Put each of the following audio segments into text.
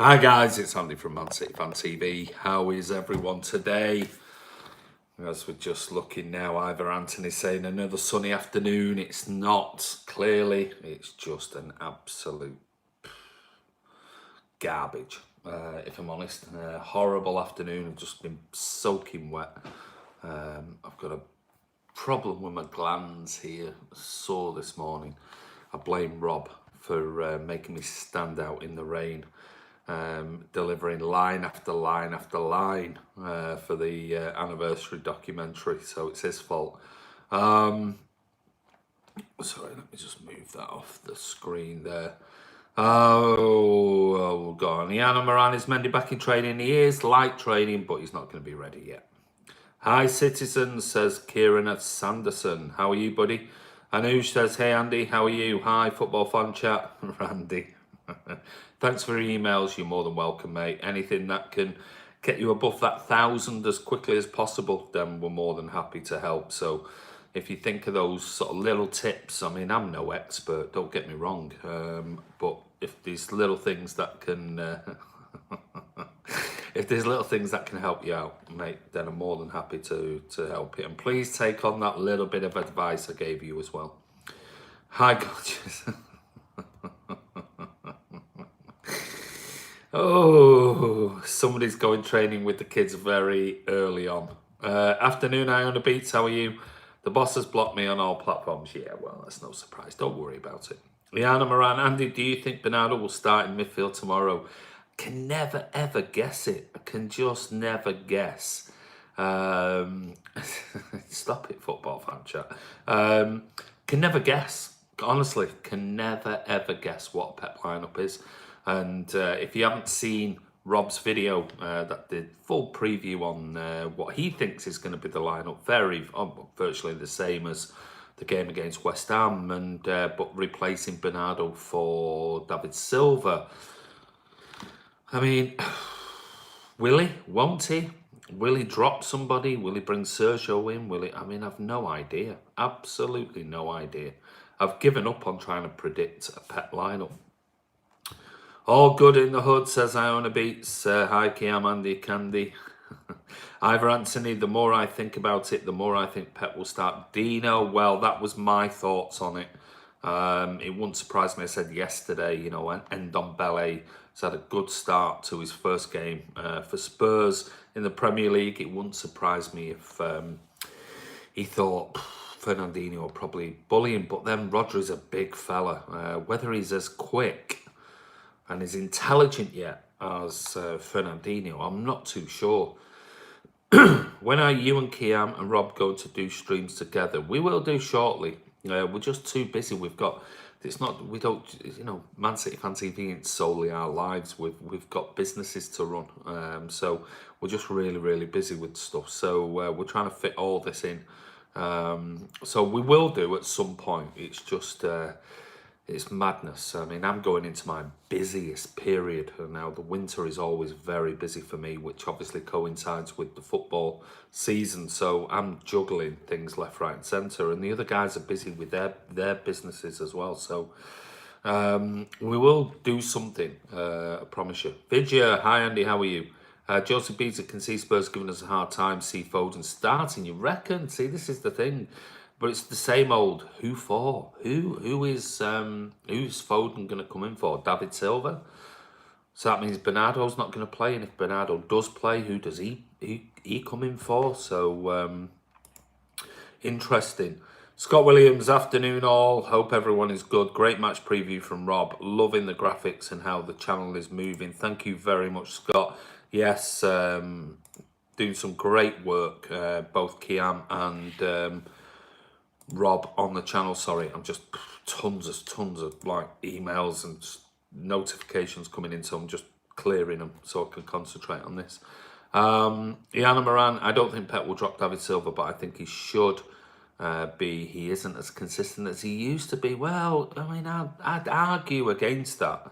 Hi guys, it's Andy from Man City Fan TV. How is everyone today? As we're just looking now, Ivor Anthony saying another sunny afternoon. It's not, clearly. It's just an absolute garbage, if I'm honest. Horrible afternoon. I've just been soaking wet. I've got a problem with my glands here. Sore this morning. I blame Rob for making me stand out in the rain. Delivering line after line after line for the anniversary documentary, so it's his fault. Sorry, let me just move that off the screen there. Oh, gone. Yana Moran, is Mendy back in training? He is light training, but he's not going to be ready yet. Hi, citizens, says Kieran at Sanderson. How are you, buddy? Anush says, hey, Andy, how are you? Hi, football fan chat. Randy. Thanks for your emails. You're more than welcome, mate. Anything that can get you above that 1,000 as quickly as possible, then we're more than happy to help. So if you think of those sort of little tips, I mean, I'm no expert, don't get me wrong. But if there's little things that can... if there's little things that can help you out, mate, then I'm more than happy to help you. And please take on that little bit of advice I gave you as well. Hi, gorgeous. Oh, somebody's going training with the kids very early on. Afternoon, Iona Beats, how are you? The boss has blocked me on all platforms. Yeah, well, that's no surprise. Don't worry about it. Liana Moran, Andy, do you think Bernardo will start in midfield tomorrow? Can never, ever guess it. I can just never guess. Stop it, football fan chat. Can never guess. Honestly, can never, ever guess what Pep lineup is. And if you haven't seen Rob's video that did full preview on what he thinks is going to be the lineup, virtually the same as the game against West Ham, and but replacing Bernardo for David Silva. I mean, will he? Won't he? Will he drop somebody? Will he bring Sergio in? Will he? I mean, I've no idea. Absolutely no idea. I've given up on trying to predict a Pep lineup. All good in the hood, says Iona Beats. Hi, Kiam, Andy, Candy. Ivor Anthony, the more I think about it, the more I think Pep will start. Dino, well, that was my thoughts on it. It wouldn't surprise me. I said yesterday, you know, Ndombele has had a good start to his first game for Spurs in the Premier League. It wouldn't surprise me if he thought Fernandinho would probably bully him. But then Rodri's a big fella. Whether he's as quick and as intelligent yet as Fernandinho, I'm not too sure. When are you and Kiam and Rob going to do streams together? We will do shortly. We're just too busy. We don't, you know, Man City Fan TV ain't solely our lives. We've got businesses to run. So we're just really, really busy with stuff. So we're trying to fit all this in. So we will do at some point. It's just... it's madness. I mean, I'm going into my busiest period now. The winter is always very busy for me, which obviously coincides with the football season. So I'm juggling things left, right and centre. And the other guys are busy with their businesses as well. So we will do something, I promise you. Vidya, hi Andy, how are you? Joseph Beater can see Spurs giving us a hard time. See Foden starting, you reckon? See, this is the thing. But it's the same old, who for? Who's Foden going to come in for? David Silva? So that means Bernardo's not going to play, and if Bernardo does play, who does he come in for? So interesting. Scott Williams, afternoon all. Hope everyone is good. Great match preview from Rob. Loving the graphics and how the channel is moving. Thank you very much, Scott. Yes, doing some great work, both Kiam and Rob on the channel. Sorry, I'm just tons of like emails and notifications coming in, so I'm just clearing them so I can concentrate on this. Iana Moran, I don't think Pep will drop David Silva, but I think he should be. He isn't as consistent as he used to be. Well, I mean, I'd argue against that.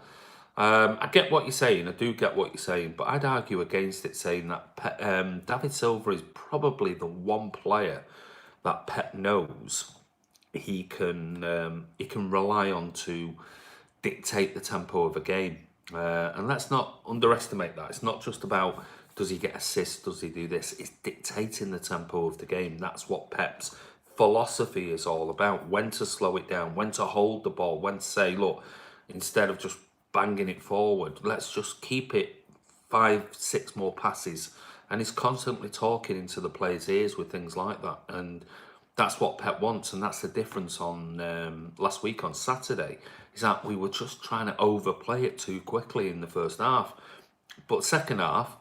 I get what you're saying. I do get what you're saying, but I'd argue against it, saying that David Silva is probably the one player that Pep knows he can rely on to dictate the tempo of a game. And let's not underestimate that. It's not just about does he get assists, does he do this? It's dictating the tempo of the game. That's what Pep's philosophy is all about. When to slow it down, when to hold the ball, when to say, look, instead of just banging it forward, let's just keep it 5, 6 more passes. And he's constantly talking into the players' ears with things like that. And that's what Pep wants, and that's the difference on last week on Saturday, is that we were just trying to overplay it too quickly in the first half. But second half,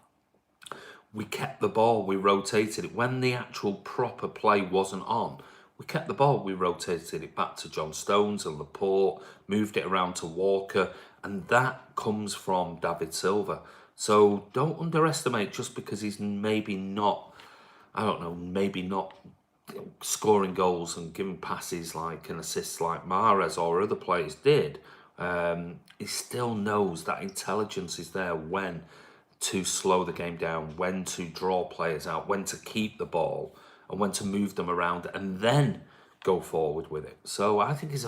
we kept the ball, we rotated it. When the actual proper play wasn't on, we kept the ball, we rotated it back to John Stones and Laporte, moved it around to Walker, and that comes from David Silva. So don't underestimate just because he's maybe not, I don't know, maybe not scoring goals and giving passes like and assists like Mahrez or other players did. He still knows that intelligence is there when to slow the game down, when to draw players out, when to keep the ball, and when to move them around and then go forward with it. So I think he's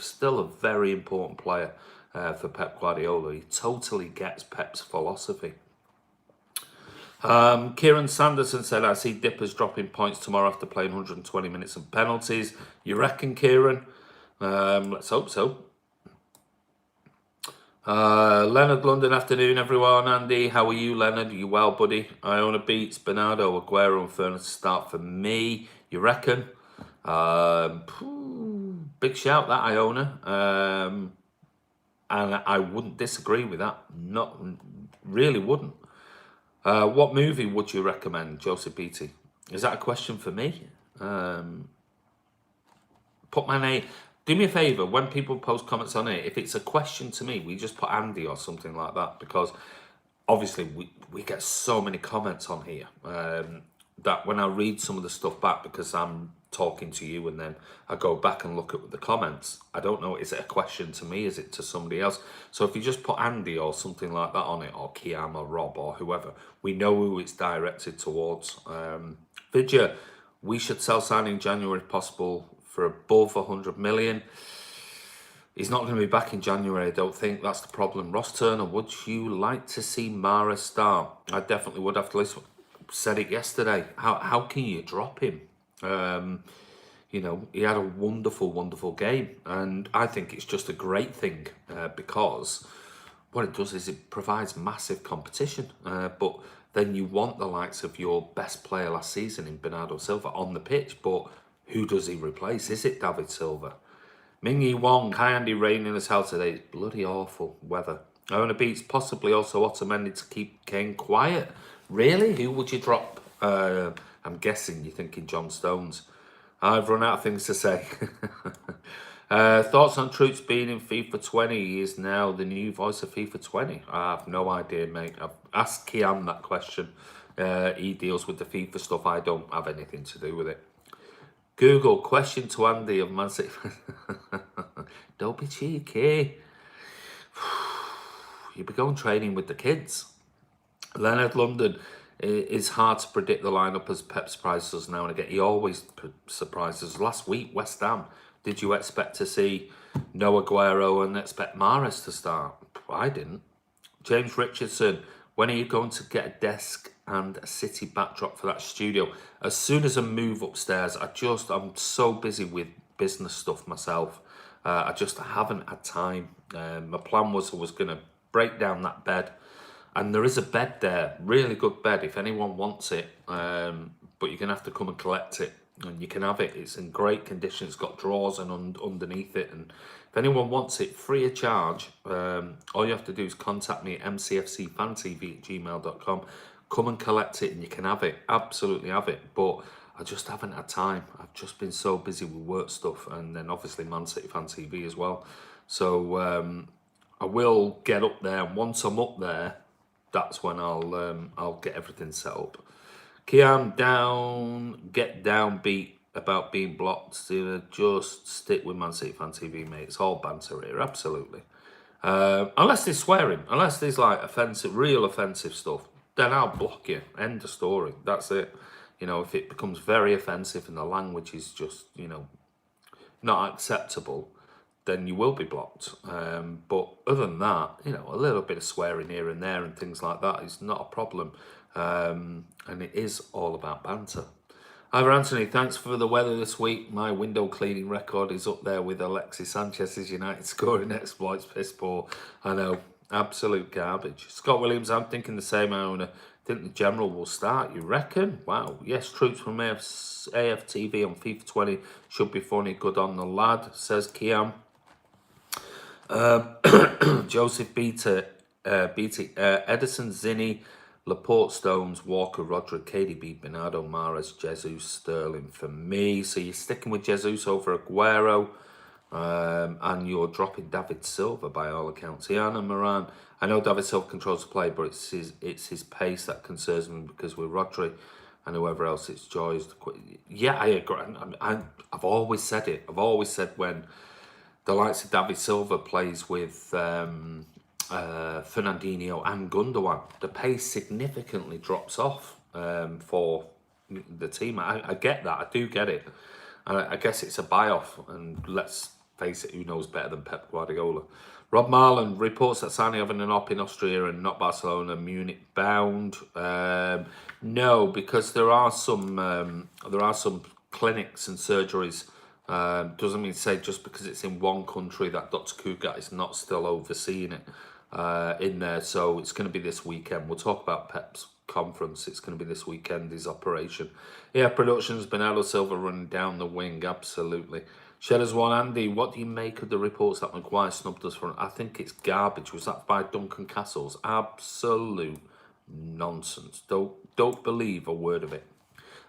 still a very important player for Pep Guardiola. He totally gets Pep's philosophy. Kieran Sanderson said, I see Dippers dropping points tomorrow after playing 120 minutes and penalties. You reckon, Kieran? Let's hope so. Leonard, London afternoon, everyone. Andy, how are you, Leonard? Are you well, buddy? Iona beats Bernardo, Aguero and Furness to start for me. You reckon? Big shout, that, Iona. And I wouldn't disagree with that. Not really wouldn't. What movie would you recommend, Joseph Beattie? Is that a question for me? Put my name. Do me a favour, when people post comments on it, if it's a question to me, we just put Andy or something like that, because obviously we get so many comments on here that when I read some of the stuff back, because I'm talking to you and then I go back and look at the comments, I don't know, is it a question to me, is it to somebody else? So if you just put Andy or something like that on it, or Kiam or Rob or whoever, we know who it's directed towards. Vidya, we should sell Sane in January if possible for above 100 million. He's not going to be back in January, I don't think. That's the problem. Ross Turner, would you like to see Mara start? I definitely would after this. Said it yesterday. How can you drop him? You know, he had a wonderful, wonderful game. And I think it's just a great thing because what it does is it provides massive competition. But then you want the likes of your best player last season in Bernardo Silva on the pitch. But who does he replace? Is it David Silva? Mingyi Wong, hi Andy, raining as hell today. It's bloody awful weather. Iona beats possibly also Otamendi to keep Kane quiet. Really? Who would you drop? I'm guessing you're thinking John Stones. I've run out of things to say. Thoughts on Troops being in FIFA 20? He is now the new voice of FIFA 20. I have no idea, mate. I've asked Kian that question. He deals with the FIFA stuff. I don't have anything to do with it. Google, question to Andy of Man City. Don't be cheeky. You'll be going training with the kids. Leonard London, it's hard to predict the lineup as Pep surprises us now and again. He always surprises us. Last week, West Ham, did you expect to see no Aguero and expect Mahrez to start? I didn't. James Richardson, when are you going to get a desk and a city backdrop for that studio? As soon as I move upstairs, I'm so busy with business stuff myself. I just haven't had time. My plan was I was going to break down that bed. And there is a bed there, really good bed, if anyone wants it. But you're going to have to come and collect it. And you can have it. It's in great condition. It's got drawers and underneath it. And if anyone wants it free of charge, all you have to do is contact me at mcfcfantv@gmail.com. Come and collect it and you can have it. Absolutely have it. But I just haven't had time. I've just been so busy with work stuff. And then obviously Man City Fan TV as well. So I will get up there. And once I'm up there, that's when I'll get everything set up. Kiam down, get down beat about being blocked. Just stick with Man City Fan TV, mate. It's all banter here, absolutely. Unless there's swearing, unless there's like offensive, real offensive stuff, then I'll block you. End of story. That's it. You know, if it becomes very offensive and the language is just, you know, not acceptable, then you will be blocked. But other than that, a little bit of swearing here and there and things like that is not a problem. And it is all about banter. Ivor Anthony, thanks for the weather this week. My window cleaning record is up there with Alexis Sanchez's United scoring exploits. Piss poor. I know, absolute garbage. Scott Williams, I'm thinking the same. I think the general will start. You reckon? Wow. Yes, troops from AFTV on FIFA 20 should be funny. Good on the lad, says Kiam. Joseph Beatty, Edison, Zinni, Laporte, Stones, Walker, Roderick, KDB, Bernardo, Mahrez, Jesus, Sterling for me. So you're sticking with Jesus over Aguero, and you're dropping David Silva by all accounts. Iana Moran, I know David Silva controls the play, but it's his pace that concerns me because with Rodri and whoever else, it's joys. Yeah, I agree. I've always said it. I've always said when the likes of David Silva plays with Fernandinho and Gundogan, the pace significantly drops off for the team. I get that. I do get it. I guess it's a buy-off. And let's face it, who knows better than Pep Guardiola? Rob Marlon reports that Sane having an op in Austria and not Barcelona, Munich bound. No, because there are some clinics and surgeries. Doesn't mean to say just because it's in one country that Dr. Kugat is not still overseeing it in there. So it's going to be this weekend. We'll talk about Pep's conference. It's going to be this weekend, his operation. Yeah, Productions, Bernardo Silva running down the wing, absolutely. Shedders one, Andy, what do you make of the reports that Maguire snubbed us for? I think it's garbage. Was that by Duncan Castles? Absolute nonsense. Don't believe a word of it.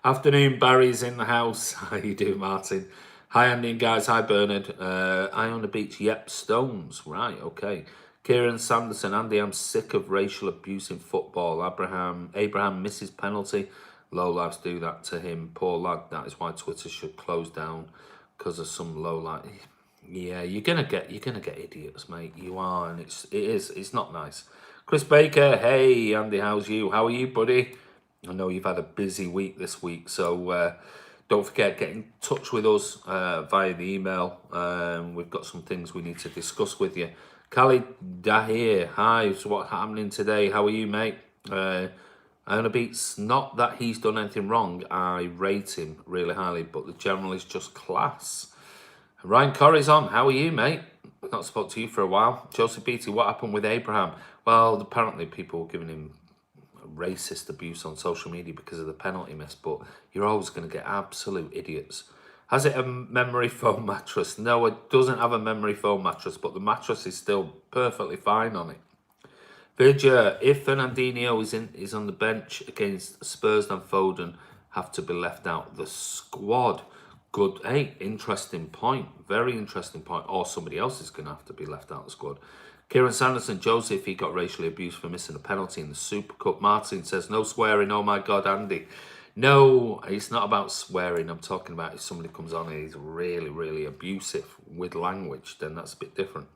Afternoon, Barry's in the house. How you doing, Martin? Hi, Andy and guys. Hi, Bernard. Eye on the beach. Yep, Stones. Right, okay. Kieran Sanderson. Andy, I'm sick of racial abuse in football. Abraham misses penalty. Low lives do that to him. Poor lad. That is why Twitter should close down because of some low life. Yeah, you're gonna get idiots, mate. You are, and it's not nice. Chris Baker. Hey, Andy, how's you? How are you, buddy? I know you've had a busy week this week, so don't forget, get in touch with us via the email. We've got some things we need to discuss with you. Khalid Dahir, hi, so what's happening today? How are you, mate? Owner Beats, not that he's done anything wrong. I rate him really highly, but the general is just class. Ryan Corrie's on. How are you, mate? Not spoke to you for a while. Joseph Beatty, what happened with Abraham? Well, apparently people were giving him racist abuse on social media because of the penalty miss, but you're always going to get absolute idiots. Has it a memory foam mattress? No, it doesn't have a memory foam mattress, but the mattress is still perfectly fine on it. Vidya, if Fernandinho is on the bench against Spurs, then Foden have to be left out the squad. Good, hey, interesting point. Very interesting point. Or somebody else is going to have to be left out the squad. Kieran Sanderson, Joseph, he got racially abused for missing a penalty in the Super Cup. Martin says, no swearing. Oh my God, Andy. No, it's not about swearing. I'm talking about if somebody comes on and he's really, really abusive with language, then that's a bit different.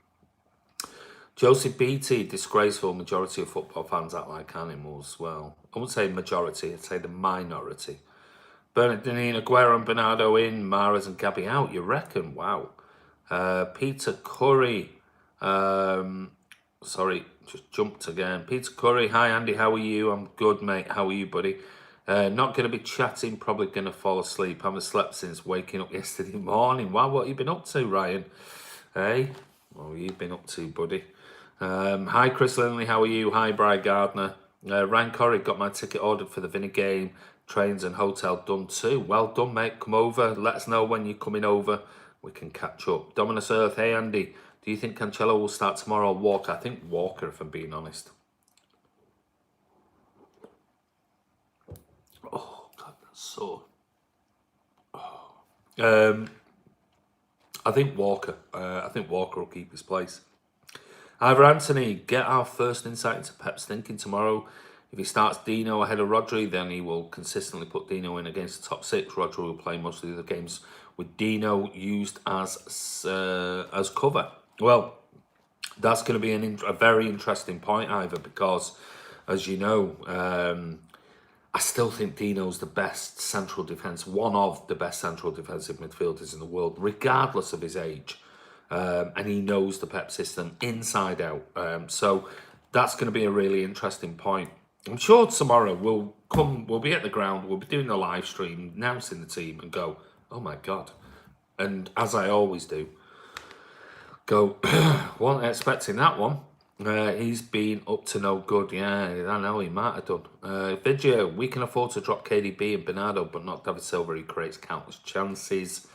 Joseph Beatty, disgraceful. Majority of football fans act like animals. Well, I wouldn't say majority, I'd say the minority. Bernardino, Aguero and Bernardo in, Mahrez and Gabby out, you reckon? Wow. Peter Curry, sorry, just jumped again. Peter Curry, hi Andy, how are you? I'm good, mate. How are you, buddy? Not going to be chatting, probably going to fall asleep. I haven't slept since waking up yesterday morning. Wow, what have you been up to, Ryan? Hey, what have you been up to, buddy? Hi, Chris Lindley, how are you? Hi, Bri Gardner. Ryan Corrie, got my ticket ordered for the Vinny game. Trains and hotel done too. Well done, mate. Come over. Let us know when you're coming over. We can catch up. Dominus Earth, hey, Andy. Do you think Cancelo will start tomorrow or Walker? I think Walker, if I'm being honest. Oh, God, that's so... Oh. I think Walker. I think Walker will keep his place. Ivor Anthony, get our first insight into Pep's thinking tomorrow. If he starts Dino ahead of Rodri, then he will consistently put Dino in against the top six. Rodri will play most of the other games with Dino used as cover. Well, that's going to be a very interesting point, Ivor, because, as you know, I still think Dino's the best central defence, one of the best central defensive midfielders in the world, regardless of his age. and he knows the Pep system inside out. So that's going to be a really interesting point. I'm sure tomorrow we'll be at the ground, we'll be doing the live stream, announcing the team, and go, oh my God. And as I always do, go, wasn't expecting that one. He's been up to no good. Yeah, I know he might have done. Video, we can afford to drop KDB and Bernardo, but not David Silva. He creates countless chances.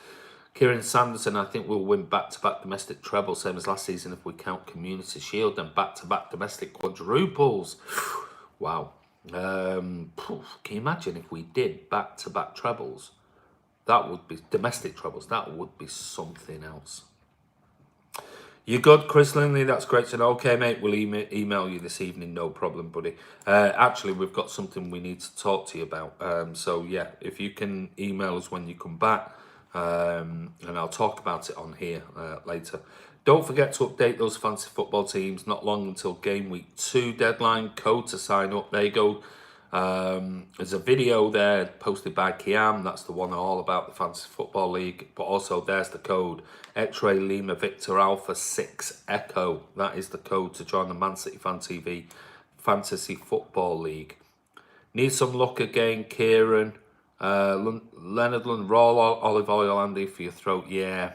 Kieran Sanderson, I think we'll win back-to-back domestic treble, same as last season if we count Community Shield, and back-to-back domestic quadruples. Wow. Can you imagine if we did back-to-back trebles? That would be domestic trebles. That would be something else. You good, Chris Lindley? That's great to know. Okay, mate, we'll email you this evening. No problem, buddy. Actually, we've got something we need to talk to you about. So, yeah, if you can email us when you come back, and I'll talk about it on here later. Don't forget to update those fantasy football teams. Not long until game week 2 deadline. Code to sign up. There you go. There's a video there posted by Kiam. That's the one all about the Fantasy Football League. But also there's the code. X-Ray Lima Victor Alpha 6 Echo. That is the code to join the Man City Fan TV Fantasy Football League. Need some luck again, Kieran. Leonard Lund, raw olive oil, Andy, for your throat. Yeah,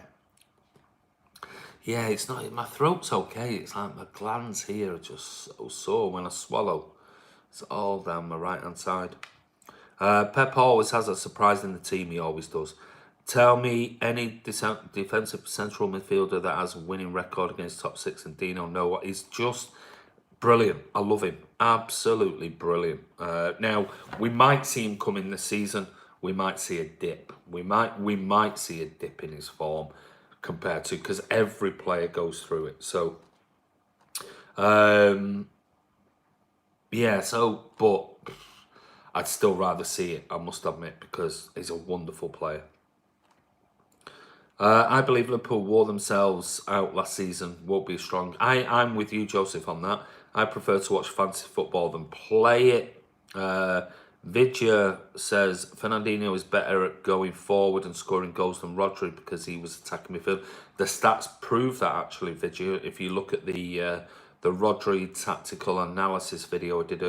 it's not, my throat's okay. It's like my glands here are just so sore when I swallow. It's all down my right hand side. Pep always has a surprise in the team. He always does. Tell me any defensive central midfielder that has a winning record against top 6, and Dino know what. He's just brilliant. I love him. Absolutely brilliant. Now, we might see him coming this season. We might see a dip. We might see a dip in his form compared to, because every player goes through it. So, but I'd still rather see it, I must admit, because he's a wonderful player. I believe Liverpool wore themselves out last season. Won't be strong. I'm with you, Joseph, on that. I prefer to watch fantasy football than play it. Vidya says Fernandinho is better at going forward and scoring goals than Rodri because he was attacking midfield. The stats prove that, actually, Vidya. If you look at the Rodri tactical analysis video I did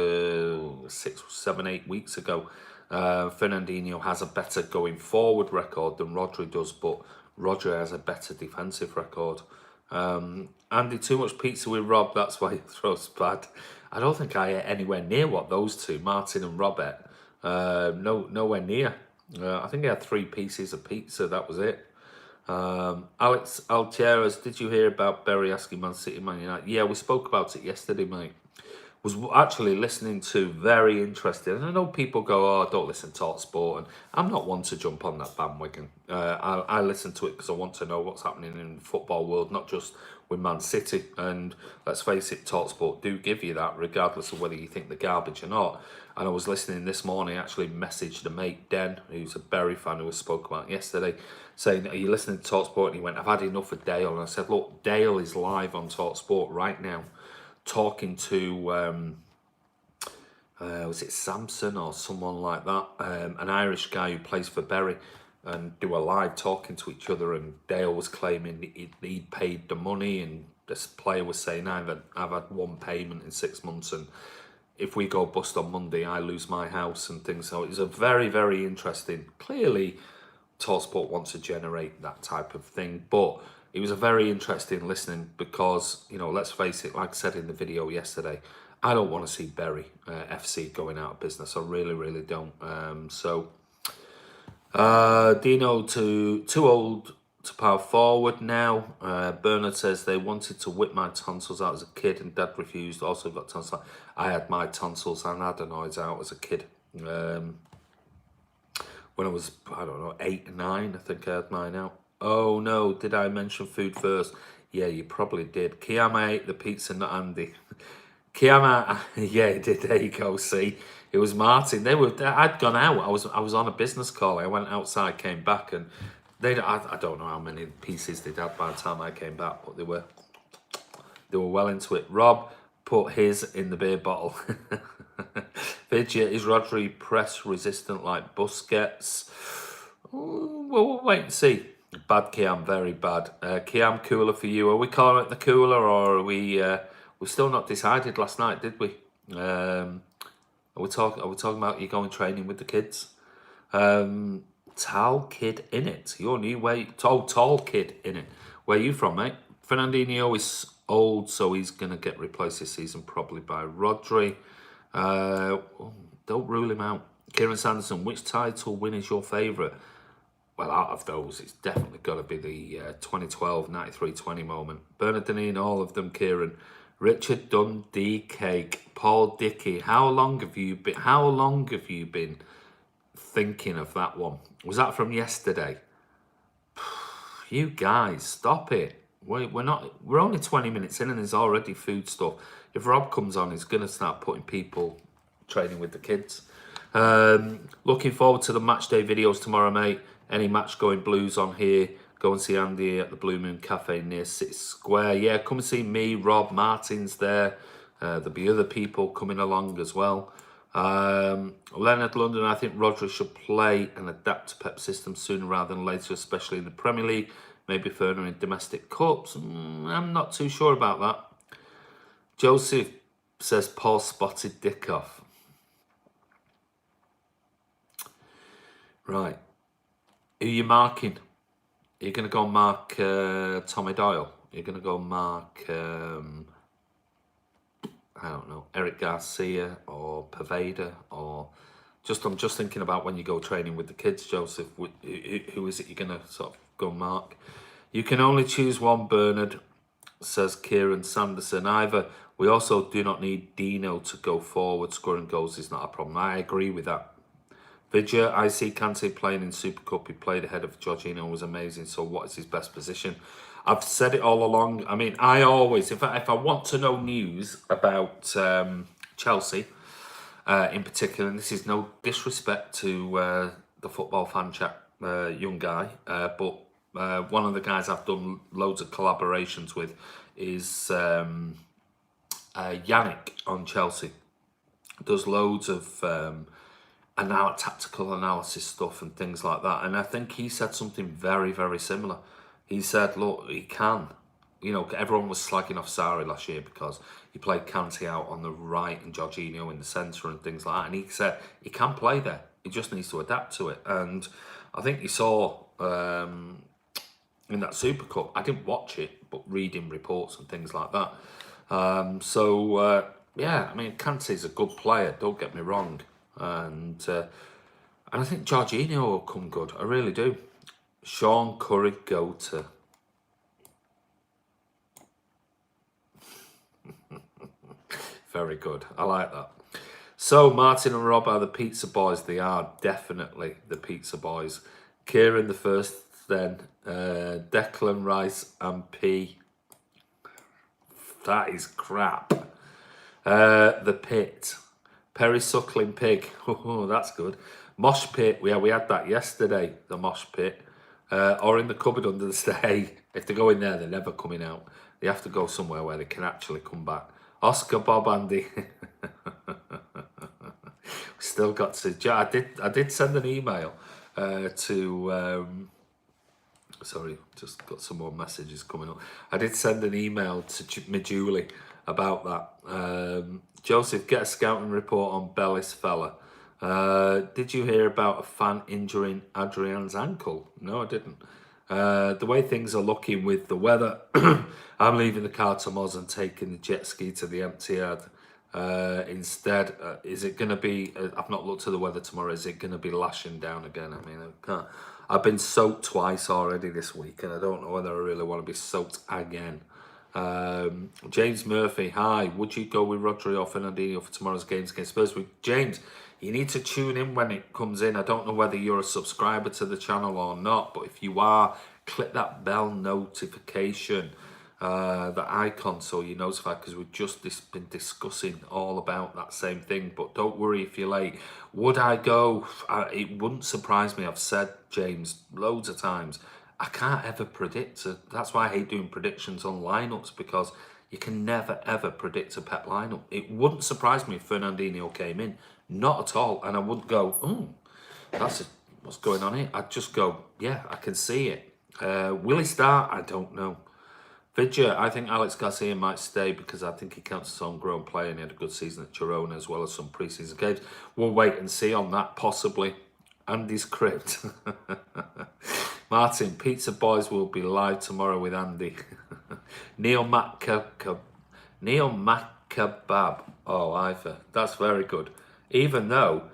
6, 7, 8 weeks ago, Fernandinho has a better going forward record than Rodri does, but Rodri has a better defensive record. Andy, too much pizza with Rob, that's why he throws bad. I don't think I ate anywhere near what those two, Martin and Robert. Nowhere near. I think I had 3 pieces of pizza, that was it. Alex Altieras, did you hear about Berry asking Man City, Man United? Yeah, we spoke about it yesterday, mate. Was actually listening to, very interested. And I know people go, oh, don't listen to Talk Sport. And I'm not one to jump on that bandwagon. I listen to it because I want to know what's happening in the football world, not just with Man City. And let's face it, Talk Sport do give you that, regardless of whether you think they're garbage or not. And I was listening this morning, actually messaged a mate, Den, who's a Berry fan who we spoke about yesterday, saying, are you listening to Talk Sport? And he went, I've had enough of Dale. And I said, look, Dale is live on Talk Sport right now, talking to, was it Samson or someone like that, an Irish guy who plays for Bury, and do a live talking to each other, and Dale was claiming he'd paid the money, and this player was saying, I've had one payment in 6 months, and if we go bust on Monday, I lose my house and things. So it's a very, very interesting, clearly TalkSport wants to generate that type of thing, but it was a very interesting listening because, you know, let's face it, like I said in the video yesterday, I don't want to see Bury FC going out of business. I really, really don't. Dino, too old to power forward now. Bernard says they wanted to whip my tonsils out as a kid and Dad refused. Also got tonsils. I had my tonsils and adenoids out as a kid. When I was, I don't know, 8 or 9, I think I had mine out. Oh no, did I mention food first? Yeah, you probably did. Kiama ate the pizza, not Andy. Kiama, yeah, he did. There you go. See, it was Martin. I'd gone out. I was on a business call. I went outside, came back, and I don't know how many pieces they'd had by the time I came back, but they were well into it. Rob put his in the beer bottle. Vidya, is Rodri press resistant like Busquets? Well, we'll wait and see. Bad Kiam, very bad. Kiam cooler for you. Are we calling it the cooler, or are we're still not decided last night, did we? Are we talking about you going training with the kids? Tal Kid in it. Your new way. Tall Kid in it. Where are you from, mate? Fernandinho is old, so he's gonna get replaced this season probably by Rodri. Don't rule him out. Kieran Sanderson, which title win is your favourite? Well, out of those, it's definitely got to be the 2012 93-20 moment. Bernardino, all of them, Kieran. Richard Dundee Cake, Paul Dickey. How long have you been thinking of that one? Was that from yesterday? You guys, stop it. We're only 20 minutes in and there's already food stuff. If Rob comes on, he's going to start putting people training with the kids. Looking forward to the match day videos tomorrow, mate. Any match going Blues on here, go and see Andy at the Blue Moon Cafe near City Square. Yeah, come and see me. Rob Martin's there. There'll be other people coming along as well. Leonard London, I think Rodri should play and adapt to Pep's system sooner rather than later, especially in the Premier League, maybe further in domestic cups. I'm not too sure about that. Joseph says Paul spotted Dick off. Right. Who are you marking? Are you going to go mark Tommy Doyle? Are you going to go mark, I don't know, Eric Garcia or Paveda? Or I'm just thinking about when you go training with the kids, Joseph, who is it you're going to sort of go mark? You can only choose one, Bernard, says Kieran Sanderson. Either we also do not need Dino to go forward. Scoring goals is not a problem. I agree with that. Vidya, I see Kante playing in Super Cup. He played ahead of Jorginho, was amazing. So what is his best position? I've said it all along. I mean, I always, if I want to know news about Chelsea in particular, and this is no disrespect to the football fan chat young guy, but one of the guys I've done loads of collaborations with is Yannick on Chelsea. Does loads of tactical analysis stuff and things like that. And I think he said something very, very similar. He said, look, he can. You know, everyone was slagging off Sarri last year because he played Kante out on the right and Jorginho in the centre and things like that. And he said he can play there. He just needs to adapt to it. And I think you saw in that Super Cup, I didn't watch it, but reading reports and things like that. Yeah, I mean, Kante's a good player, don't get me wrong. And I think Jorginho will come good. I really do. Sean Curry, go to. Very good. I like that. So Martin and Rob are the pizza boys. They are definitely the pizza boys. Kieran the first, then Declan Rice and P. That is crap. The Pit. Perry Suckling Pig. Oh, that's good. Mosh Pit. Yeah, we had that yesterday, the Mosh Pit. Or in the cupboard under the stay. If they go in there, they're never coming out. They have to go somewhere where they can actually come back. Oscar Bob Andy. Still got to... I did send an email to... sorry, just got some more messages coming up. I did send an email to me Julie about that. Joseph, get a scouting report on Bellis fella. Did you hear about a fan injuring Adrian's ankle? No, I didn't. The way things are looking with the weather, I'm leaving the car to Moz and taking the jet ski to the empty yard. Instead, is it going to be, I've not looked at the weather tomorrow, is it going to be lashing down again? I mean, I can't. I've been soaked twice already this week and I don't know whether I really want to be soaked again. James Murphy, hi, would you go with Rodri or Fernandinho for tomorrow's games against Spurs? James, you need to tune in when it comes in. I don't know whether you're a subscriber to the channel or not, but if you are, click that bell notification, the icon, so you're notified, because we've just been discussing all about that same thing. But don't worry if you're late. Would I go? It wouldn't surprise me. I've said, James, loads of times, I can't ever predict. That's why I hate doing predictions on lineups, because you can never ever predict a Pep lineup. It wouldn't surprise me if Fernandinho came in, not at all, and I wouldn't go, oh, what's going on here? I'd just go, yeah, I can see it. Will he start? I don't know. Vidya, I think Alex Garcia might stay because I think he counts as a homegrown player and he had a good season at Girona as well as some pre-season games. We'll wait and see on that, possibly. Andy's crypt. Martin, Pizza Boys will be live tomorrow with Andy. Neil Macabab. Oh, Iva. That's very good. Even though,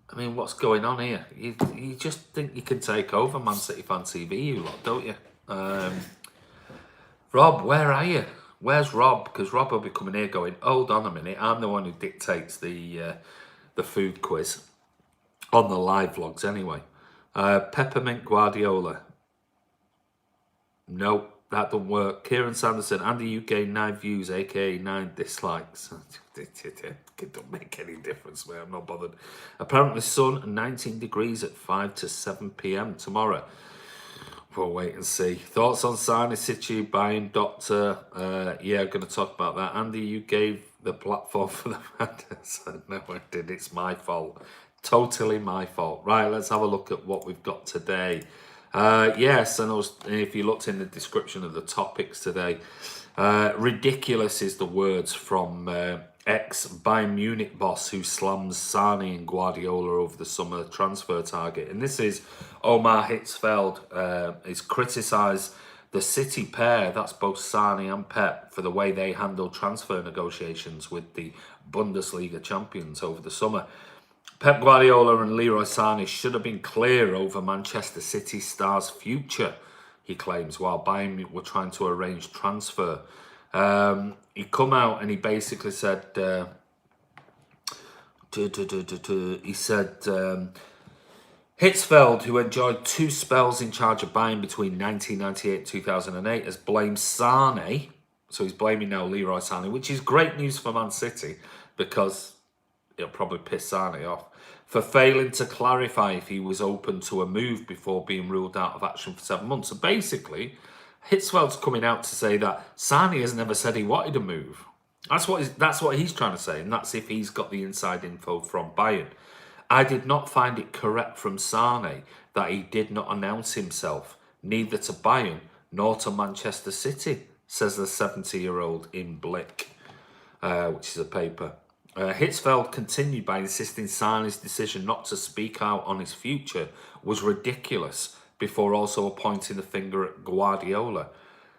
I mean, what's going on here? You just think you can take over Man City Fan TV, you lot, don't you? Rob, where are you? Where's Rob? Because Rob will be coming here going, hold on a minute, I'm the one who dictates the food quiz on the live vlogs anyway. Peppermint Guardiola. Nope, that don't work. Kieran Sanderson, Andy UK 9 views, aka 9 dislikes. It don't make any difference, mate. I'm not bothered. Apparently sun 19 degrees at 5 to 7 p.m. tomorrow. We'll wait and see. Thoughts on Sane Situ buying Doctor? Yeah, I'm going to talk about that. Andy, you gave the platform for the madness. No, I did. It's my fault. Totally my fault. Right, let's have a look at what we've got today. Yes, and if you looked in the description of the topics today, ridiculous is the words from ex-Bayern Munich boss who slams Sane and Guardiola over the summer transfer target. And this is Omar Hitzfeld. He's criticised the City pair, that's both Sane and Pep, for the way they handled transfer negotiations with the Bundesliga champions over the summer. Pep Guardiola and Leroy Sane should have been clear over Manchester City stars' future, he claims, while Bayern were trying to arrange transfer. He come out and he basically said, Hitzfeld, who enjoyed 2 spells in charge of Bayern between 1998 and 2008, has blamed Sane, so he's blaming now Leroy Sane, which is great news for Man City because it'll probably piss Sane off, for failing to clarify if he was open to a move before being ruled out of action for 7 months. So basically, Hitzfeld's coming out to say that Sane has never said he wanted a move. That's what he's trying to say, and that's if he's got the inside info from Bayern. I did not find it correct from Sane that he did not announce himself, neither to Bayern nor to Manchester City, says the 70-year-old in Blick, which is a paper. Hitzfeld continued by insisting Sane's decision not to speak out on his future was ridiculous, before also pointing the finger at Guardiola.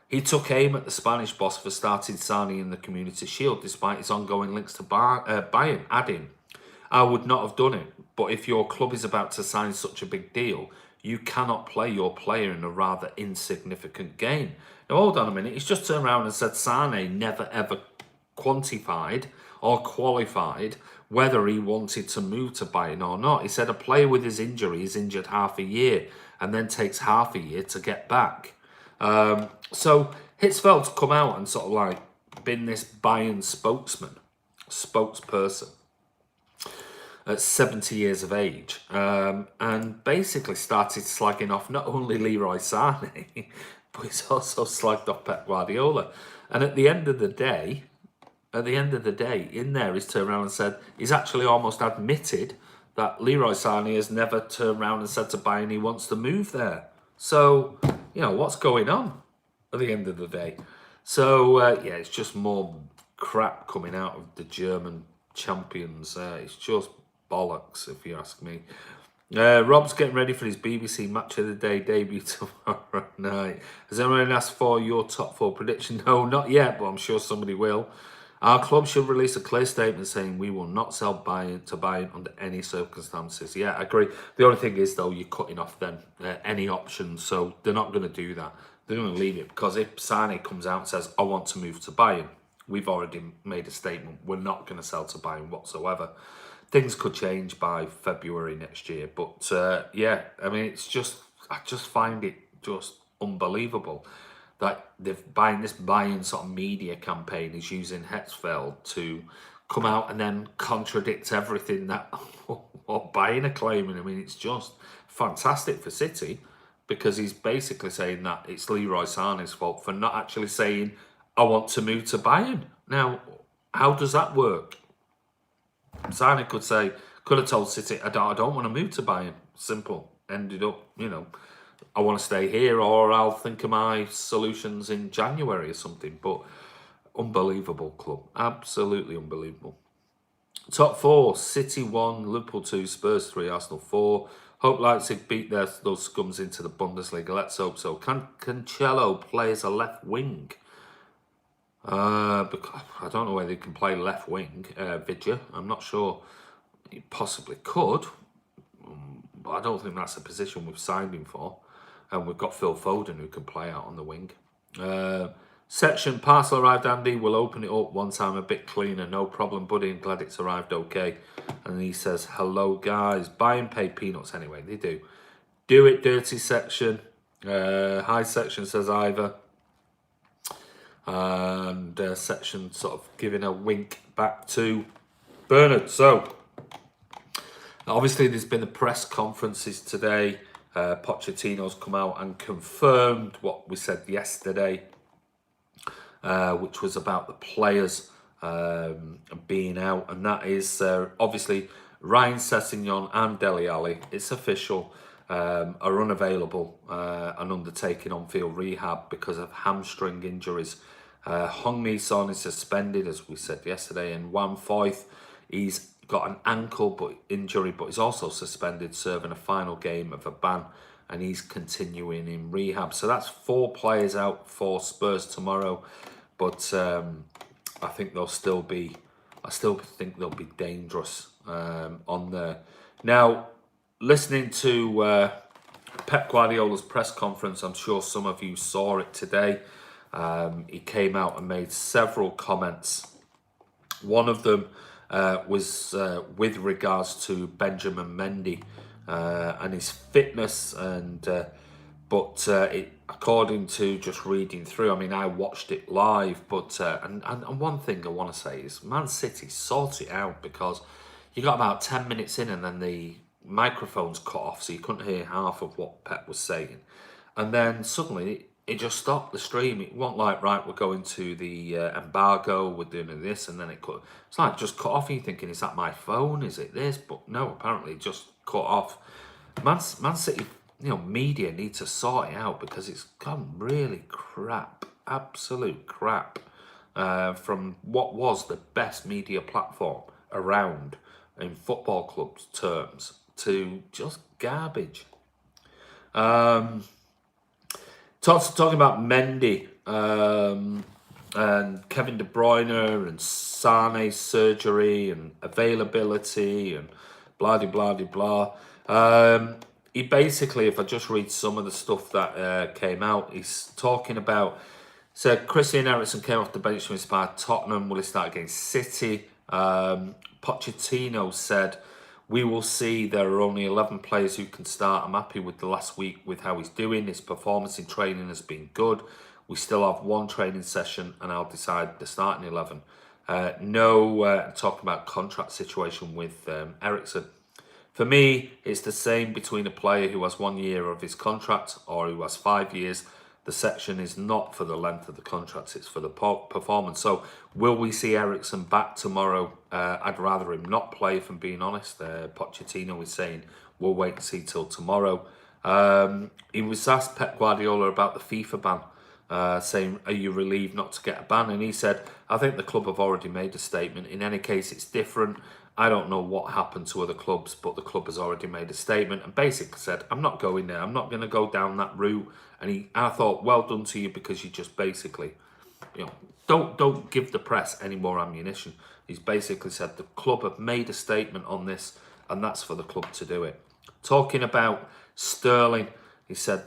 He took aim at the Spanish boss for starting Sane in the Community Shield, despite his ongoing links to Bayern, adding, I would not have done it, but if your club is about to sign such a big deal, you cannot play your player in a rather insignificant game. Now, hold on a minute. He's just turned around and said Sane never ever quantified or qualified whether he wanted to move to Bayern or not. He said a player with his injury is injured half a year and then takes half a year to get back. So Hitzfeld's come out and sort of like been this Bayern spokesperson at 70 years of age, and basically started slagging off not only Leroy Sane, but he's also slagged off Pep Guardiola. And at the end of the day, in there, he's turned around and said he's actually almost admitted that Leroy Sane has never turned around and said to Bayern he wants to move there. So, you know, what's going on at the end of the day? So, yeah, it's just more crap coming out of the German champions. It's just bollocks, if you ask me. Rob's getting ready for his BBC Match of the Day debut tomorrow night. Has anyone asked for your top 4 prediction? No, not yet, but I'm sure somebody will. Our club should release a clear statement saying we will not sell Bayern to Bayern under any circumstances. Yeah, I agree. The only thing is, though, you're cutting off then any options, so they're not going to do that. They're going to leave it, because if Sane comes out and says, I want to move to Bayern, we've already made a statement. We're not going to sell to Bayern whatsoever. Things could change by February next year. But, yeah, I mean, I just find it just unbelievable that this Bayern sort of media campaign is using Hitzfeld to come out and then contradict everything that what Bayern are claiming. I mean, it's just fantastic for City, because he's basically saying that it's Leroy Sane's fault for not actually saying, I want to move to Bayern. Now, how does that work? Sane could have told City, I don't want to move to Bayern. Simple. Ended up, you know, I want to stay here, or I'll think of my solutions in January or something. But unbelievable club, absolutely unbelievable. Top 4, City 1, Liverpool 2, Spurs 3, Arsenal 4. Hope Leipzig beat those scums into the Bundesliga. Let's hope so. Can Cancelo play as a left wing? Because I don't know whether he can play left wing, Vidya. I'm not sure. He possibly could, but I don't think that's a position we've signed him for. And we've got Phil Foden who can play out on the wing. Section, parcel arrived, Andy. We'll open it up one time a bit cleaner. No problem, buddy. I'm glad it's arrived okay. And he says, hello, guys. Buy and pay peanuts anyway. They do. Do it, dirty section. Hi, section, says Ivor. And section sort of giving a wink back to Bernard. So, obviously, there's been the press conferences today. Pochettino's come out and confirmed what we said yesterday, which was about the players being out. And that is obviously Ryan Sessegnon and Dele Alli, it's official, are unavailable and undertaking on-field rehab because of hamstring injuries. Heung-min Son is suspended, as we said yesterday, and Wan Foyth, he's got an ankle injury, but he's also suspended, serving a final game of a ban, and he's continuing in rehab. So that's 4 players out for Spurs tomorrow, but I think they'll still be. I still think they'll be dangerous on there. Now, listening to Pep Guardiola's press conference, I'm sure some of you saw it today. He came out and made several comments. One of them was with regards to Benjamin Mendy and his fitness, and according to just reading through, I mean, I watched it live, but and one thing I want to say is Man City sort it out, because you got about 10 minutes in and then the microphones cut off, so you couldn't hear half of what Pep was saying, and then suddenly it just stopped the stream. It wasn't like, right, we're going to the embargo, we're doing this, and then it cut. It's like just cut off, and you're thinking, is that my phone? Is it this? But no, apparently it just cut off. Man City, media need to sort it out, because it's gone really crap, absolute crap, from what was the best media platform around in football clubs terms to just garbage. Talking about Mendy and Kevin De Bruyne and Sane's surgery and availability and blah blah blah blah. He basically, if I just read some of the stuff that came out, he's talking about. Said Christian Eriksen came off the bench to inspire Tottenham. Will he start against City? Pochettino said, we will see. There are only 11 players who can start. I'm happy with the last week with how he's doing. His performance in training has been good. We still have 1 training session and I'll decide the starting 11. Talking about contract situation with Eriksen. For me, it's the same between a player who has 1 year of his contract or who has 5 years. The section is not for the length of the contract, it's for the performance. So will we see Eriksen back tomorrow? I'd rather him not play, if I'm being honest. Pochettino is saying we'll wait and see till tomorrow. He was asked, Pep Guardiola, about the FIFA ban, saying, are you relieved not to get a ban? And he said, I think the club have already made a statement. In any case, it's different. I don't know what happened to other clubs, but the club has already made a statement and basically said, I'm not going there. I'm not going to go down that route. And I thought, well done to you, because you just basically, don't give the press any more ammunition. He's basically said the club have made a statement on this, and that's for the club to do it. Talking about Sterling, he said,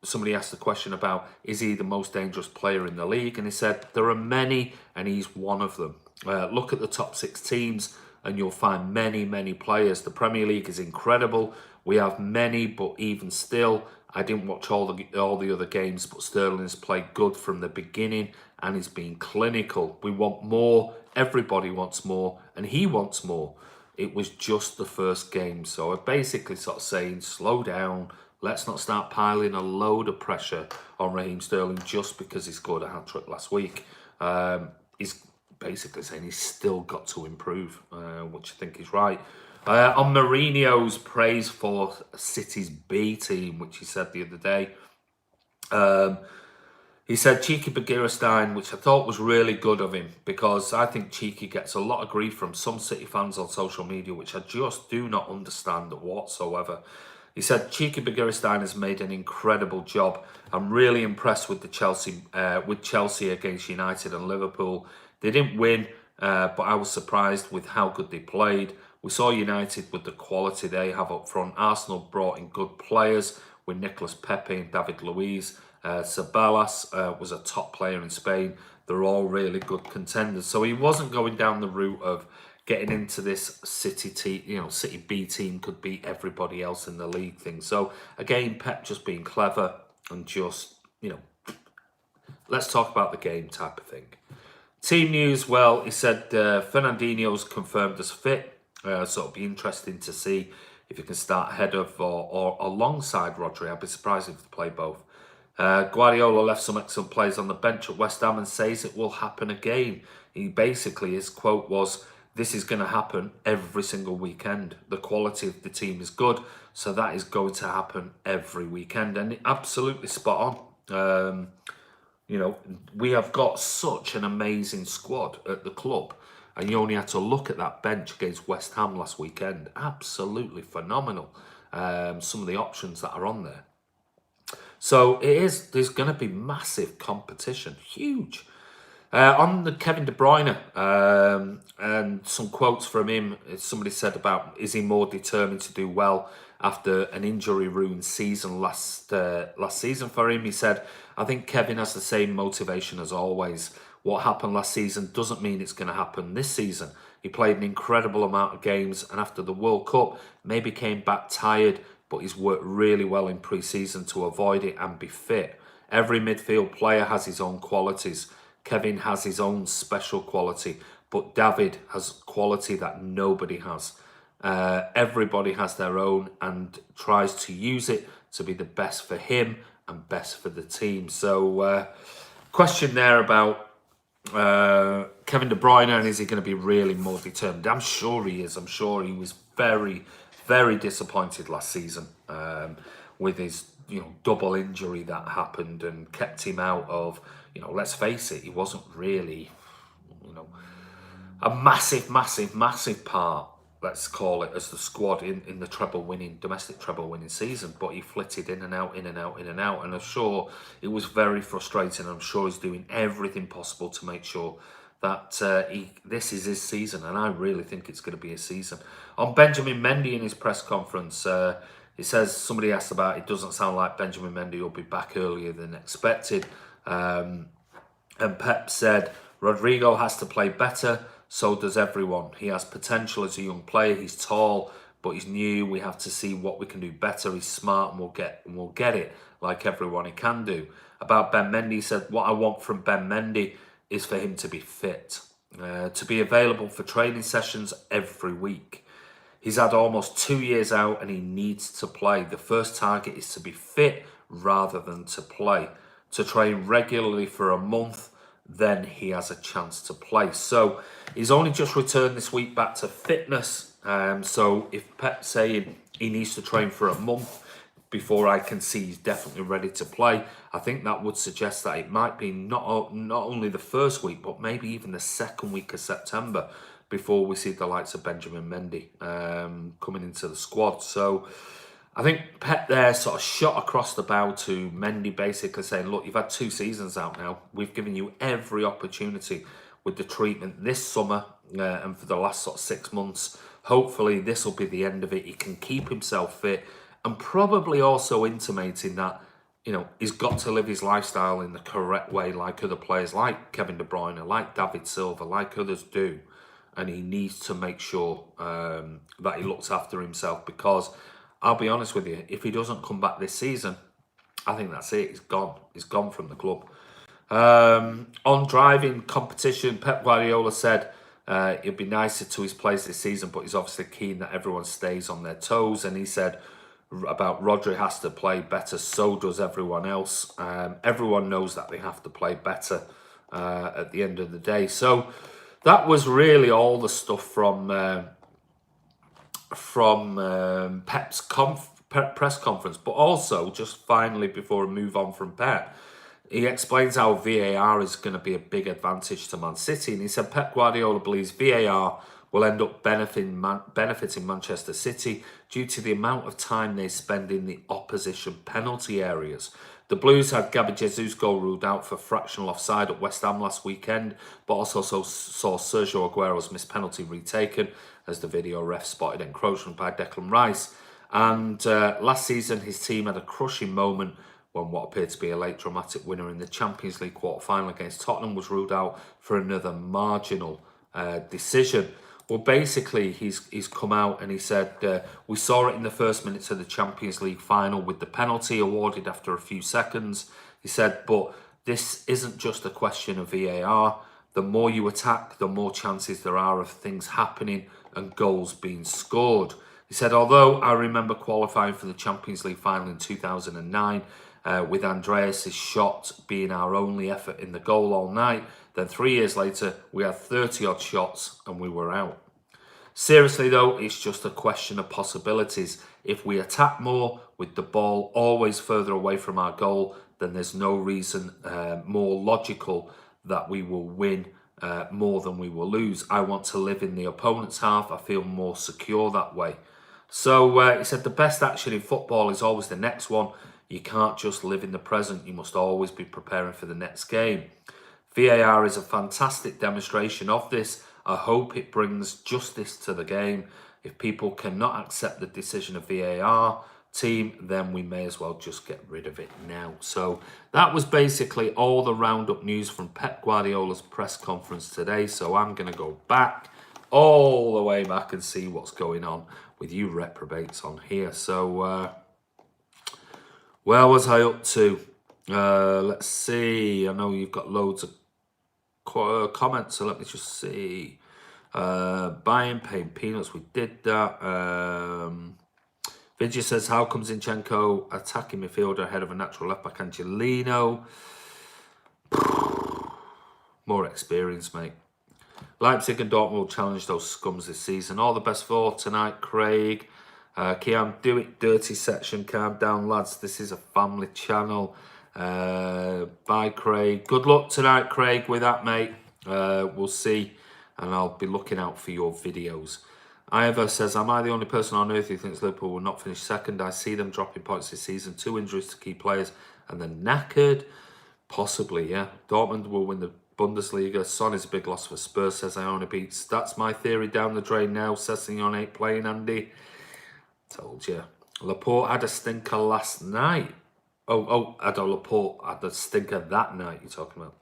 somebody asked the question about, is he the most dangerous player in the league? And he said, there are many, and he's one of them. Look at the top 6 teams, and you'll find many, many players. The Premier League is incredible. We have many, but even still, I didn't watch all the other games, but Sterling has played good from the beginning, and he's been clinical. We want more. Everybody wants more, and he wants more. It was just the first game. So I'm basically sort of saying, slow down. Let's not start piling a load of pressure on Raheem Sterling just because he scored a hat-trick last week. He's basically saying he's still got to improve, which I think is right. On Mourinho's praise for City's B team, which he said the other day, he said Cheeky Bagirstein, which I thought was really good of him, because I think Cheeky gets a lot of grief from some City fans on social media, which I just do not understand whatsoever. He said Cheeky Bagirstein has made an incredible job. I'm really impressed with Chelsea against United and Liverpool. They didn't win, but I was surprised with how good they played. We saw United with the quality they have up front. Arsenal brought in good players with Nicolas Pepe and David Luiz. Ceballos was a top player in Spain. They're all really good contenders. So he wasn't going down the route of getting into this City B team could beat everybody else in the league thing. So again, Pep just being clever and just, let's talk about the game type of thing. Team news, well, he said Fernandinho's confirmed as fit. So it'll be interesting to see if he can start ahead of or alongside Rodri. I'd be surprised if they play both. Guardiola left some excellent players on the bench at West Ham and says it will happen again. His quote was, "This is going to happen every single weekend. The quality of the team is good, so that is going to happen every weekend." And absolutely spot on. We have got such an amazing squad at the club. And you only had to look at that bench against West Ham last weekend. Absolutely phenomenal. Some of the options that are on there. So there's going to be massive competition, huge. On the Kevin De Bruyne, and some quotes from him, somebody said about, is he more determined to do well after an injury-ruined season last season for him? He said, I think Kevin has the same motivation as always. What happened last season doesn't mean it's going to happen this season. He played an incredible amount of games, and after the World Cup, maybe came back tired, but he's worked really well in pre-season to avoid it and be fit. Every midfield player has his own qualities. Kevin has his own special quality, but David has quality that nobody has. Everybody has their own and tries to use it to be the best for him and best for the team. So, question there about Kevin De Bruyne, and is he going to be really more determined? I'm sure he is. I'm sure he was very, very disappointed last season with his double injury that happened and kept him out of, let's face it, he wasn't really, a massive part, let's call it, as the squad in the domestic treble winning season, but he flitted in and out, and I'm sure it was very frustrating. I'm sure he's doing everything possible to make sure that this is his season, and I really think it's going to be his season. On Benjamin Mendy in his press conference, he says, somebody asked about, it doesn't sound like Benjamin Mendy will be back earlier than expected, and Pep said, Rodrigo has to play better, so does everyone. He has potential as a young player. He's tall, but he's new. We have to see what we can do better. He's smart, and we'll get it like everyone he can do. About Ben Mendy, he said, what I want from Ben Mendy is for him to be fit, to be available for training sessions every week. He's had almost 2 years out and he needs to play. The first target is to be fit rather than to play. To train regularly for a month, then he has a chance to play. So he's only just returned this week back to fitness. So if Pep's saying he needs to train for a month before I can see he's definitely ready to play, I think that would suggest that it might be not only the first week, but maybe even the second week of September before we see the likes of Benjamin Mendy coming into the squad. So I think Pep there sort of shot across the bow to Mendy, basically saying, look, you've had 2 seasons out now. We've given you every opportunity with the treatment this summer and for the last sort of 6 months. Hopefully this will be the end of it. He can keep himself fit, and probably also intimating that, he's got to live his lifestyle in the correct way, like other players, like Kevin De Bruyne, like David Silva, like others do. And he needs to make sure that he looks after himself, because I'll be honest with you, if he doesn't come back this season, I think that's it. He's gone. He's gone from the club. On driving competition, Pep Guardiola said it'd be nicer to his players this season, but he's obviously keen that everyone stays on their toes. And he said about Rodri has to play better, so does everyone else. Everyone knows that they have to play better at the end of the day. So that was really all the stuff from from Pep's press conference, but also just finally before we move on from Pep, he explains how VAR is going to be a big advantage to Man City, and he said Pep Guardiola believes VAR will end up benefiting Manchester City due to the amount of time they spend in the opposition penalty areas. The Blues had Gabby Jesus' goal ruled out for fractional offside at West Ham last weekend, but also saw Sergio Aguero's missed penalty retaken as the video ref spotted encroachment by Declan Rice. And last season, his team had a crushing moment when what appeared to be a late dramatic winner in the Champions League quarter-final against Tottenham was ruled out for another marginal decision. Well, basically, he's come out and he said, we saw it in the first minutes of the Champions League final with the penalty awarded after a few seconds. He said, but this isn't just a question of VAR. The more you attack, the more chances there are of things happening and goals being scored. He said, although I remember qualifying for the Champions League final in 2009, with Andreas' shot being our only effort in the goal all night, then 3 years later, we had 30-odd shots and we were out. Seriously though, it's just a question of possibilities. If we attack more with the ball always further away from our goal, then there's no reason more logical that we will win more than we will lose. I want to live in the opponent's half. I feel more secure that way. So he said the best action in football is always the next one. You can't just live in the present. You must always be preparing for the next game. VAR is a fantastic demonstration of this. I hope it brings justice to the game. If people cannot accept the decision of VAR team, then we may as well just get rid of it now. So that was basically all the roundup news from Pep Guardiola's press conference today. So I'm going to go back, all the way back, and see what's going on with you reprobates on here. So where was I up to? Let's see. I know you've got loads of comments, so let me just see. Buying, paying peanuts, we did that. Vidya says, how come Zinchenko attacking midfielder ahead of a natural left back Angelino? More experience, mate. Leipzig and Dortmund will challenge those scums this season. All the best for tonight, Craig. Kiam, do it dirty section. Calm down, lads. This is a family channel. Bye, Craig. Good luck tonight, Craig, with that, mate. We'll see. And I'll be looking out for your videos. Ivor says, am I the only person on earth who thinks Liverpool will not finish second? I see them dropping points this season. 2 injuries to key players and then knackered. Possibly, yeah. Dortmund will win the Bundesliga. Son is a big loss for Spurs, says Iona beats. That's my theory down the drain now. Sessegnon ain't playing, Andy. Told you. Laporte had a stinker last night. Laporte had a stinker that night you're talking about.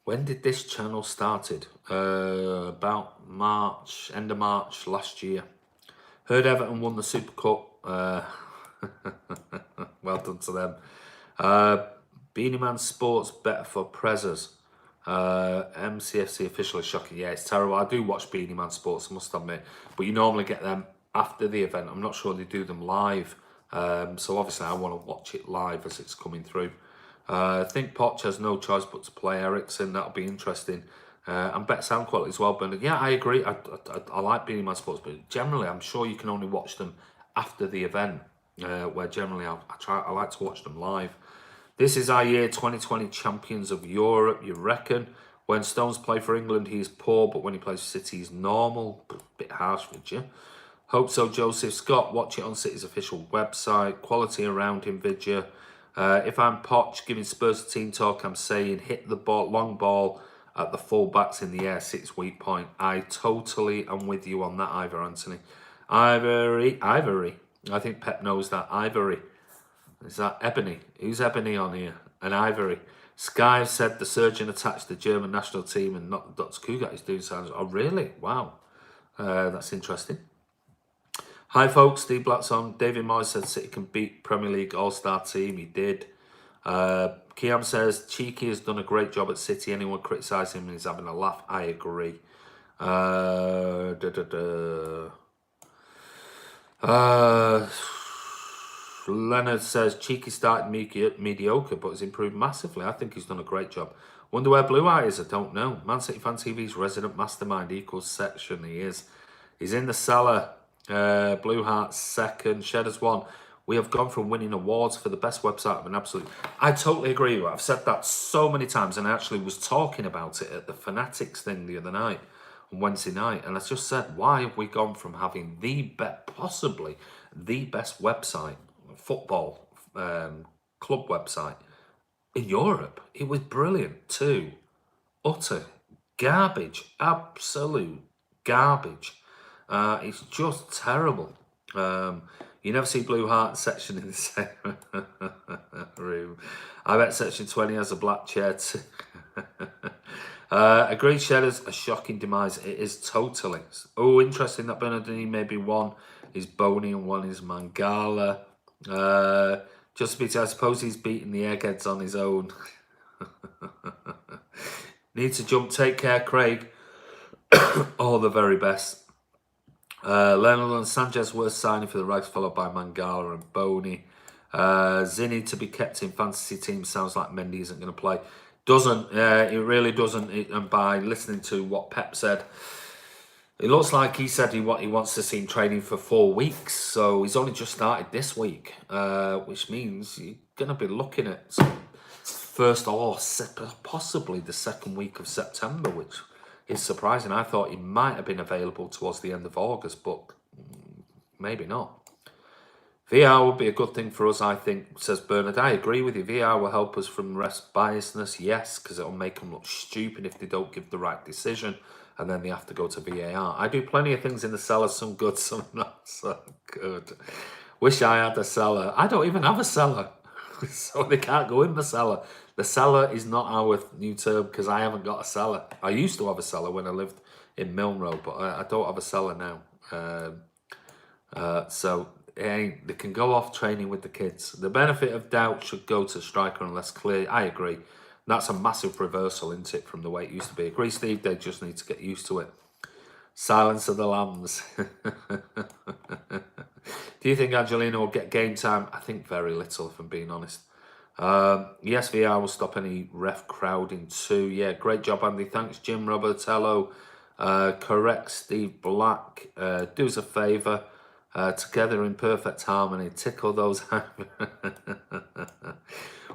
When did this channel started? About March, end of March last year. Heard Everton won the Super Cup. Well done to them. Beanie Man Sports better for Prezers. MCFC official is shocking. Yeah, it's terrible. I do watch Beanie Man Sports, I must admit. But you normally get them after the event. I'm not sure they do them live. So obviously I want to watch it live as it's coming through. I think Poch has no choice but to play Ericsson. That'll be interesting. And better sound quality as well. But yeah, I agree. I like Beanie Man Sports, but generally I'm sure you can only watch them after the event. Where generally I like to watch them live. This is our year, 2020 champions of Europe, you reckon? When Stones play for England, he's poor, but when he plays for City, he's normal. Bit harsh, would you? Hope so, Joseph Scott. Watch it on City's official website. Quality around him, Vidya. If I'm Poch giving Spurs a team talk, I'm saying hit the ball, long ball at the full-backs in the air, 6 weak point. I totally am with you on that, Ivor Anthony. Ivory. I think Pep knows that. Ivory. Is that Ebony? Who's Ebony on here? And Ivory. Sky said the surgeon attached the German national team and not Dr. Kugat is doing sounds. Oh, really? Wow. That's interesting. Hi, folks. Steve Blackson. David Moyes said City can beat Premier League All-Star team. He did. Kiam says Cheeky has done a great job at City. Anyone criticising him is having a laugh. I agree. Leonard says Cheeky started mediocre but has improved massively. I think he's done a great job. Wonder where Blue Eye is? I don't know. Man City Fan TV's resident mastermind equals section. He is He's in the cellar. Blue Hearts second. Shedders 1. We have gone from winning awards for the best website of an absolute... I totally agree with it. I've said that so many times, and I actually was talking about it at the Fanatics thing the other night, on Wednesday night, and I just said, why have we gone from having possibly the best website, football club website in Europe? It was brilliant, to utter garbage, absolute garbage. It's just terrible. You never see Blue Heart section in the same room. I bet section 20 has a black chair too. Agreed, Shedders, a shocking demise. It is totally. Oh, interesting that Bernardini maybe one is Boney and one is Mangala. Just a bit, I suppose he's beating the eggheads on his own. Need to jump. Take care, Craig. All the very best. Leonard and Sanchez worst signing for the Rags, followed by Mangala and Boney. Zinni to be kept in fantasy team. Sounds like Mendy isn't going to play. Doesn't. It really doesn't. And by listening to what Pep said, it looks like he said he wants to see him training for 4 weeks. So he's only just started this week, which means you're going to be looking at first or possibly the second week of September, which is surprising. I thought he might have been available towards the end of August, but maybe not. VR would be a good thing for us, I think, says Bernard. I agree with you. VR will help us from rest biasness, yes, because it'll make them look stupid if they don't give the right decision, and then they have to go to VAR. I do plenty of things in the cellar, some good, some not so good. Wish I had a cellar. I don't even have a cellar, so they can't go in the cellar. The cellar is not our new term because I haven't got a cellar. I used to have a cellar when I lived in Milne Road, but I don't have a cellar now. So they can go off training with the kids. The benefit of doubt should go to striker unless clear. I agree. That's a massive reversal, isn't it, from the way it used to be. Agree, Steve. They just need to get used to it. Silence of the lambs. Do you think Angelino will get game time? I think very little, if I'm being honest. Yes, VR will stop any ref crowding too. Yeah, great job, Andy. Thanks, Jim Robertello. Correct, Steve Black. Do us a favour. Together in perfect harmony. Tickle those.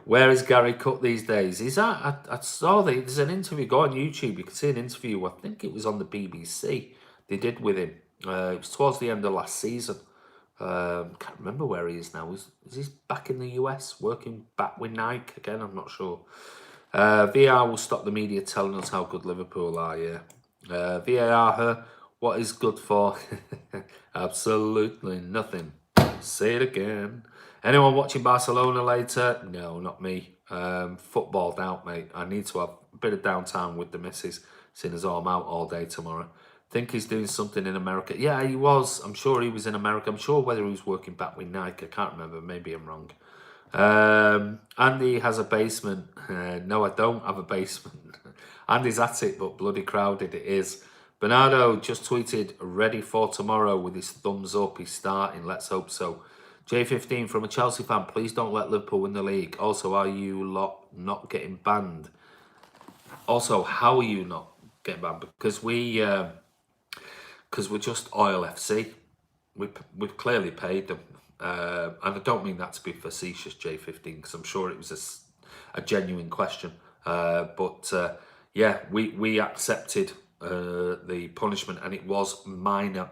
Where is Gary Cook these days? He's at, I saw there's an interview. Go on YouTube. You can see an interview. I think it was on the BBC. They did with him. It was towards the end of last season. Can't remember where he is now. Is he back in the US working back with Nike again? I'm not sure. VR will stop the media telling us how good Liverpool are. Yeah. VAR, what is good for? Absolutely nothing. Say it again. Anyone watching Barcelona later? No, not me. Footballed out, mate. I need to have a bit of downtime with the missus, seeing as I'm out all day tomorrow. Think he's doing something in America. Yeah, he was. I'm sure he was in America. I'm sure whether he was working back with Nike. I can't remember. Maybe I'm wrong. Andy has a basement. No, I don't have a basement. Andy's at it, but bloody crowded it is. Bernardo just tweeted, ready for tomorrow with his thumbs up. He's starting. Let's hope so. J15 from a Chelsea fan. Please don't let Liverpool win the league. Also, are you lot not getting banned? Also, how are you not getting banned? Because we're just Oil FC. We've clearly paid them. And I don't mean that to be facetious, J15, because I'm sure it was a genuine question. Yeah, we accepted the punishment, and it was minor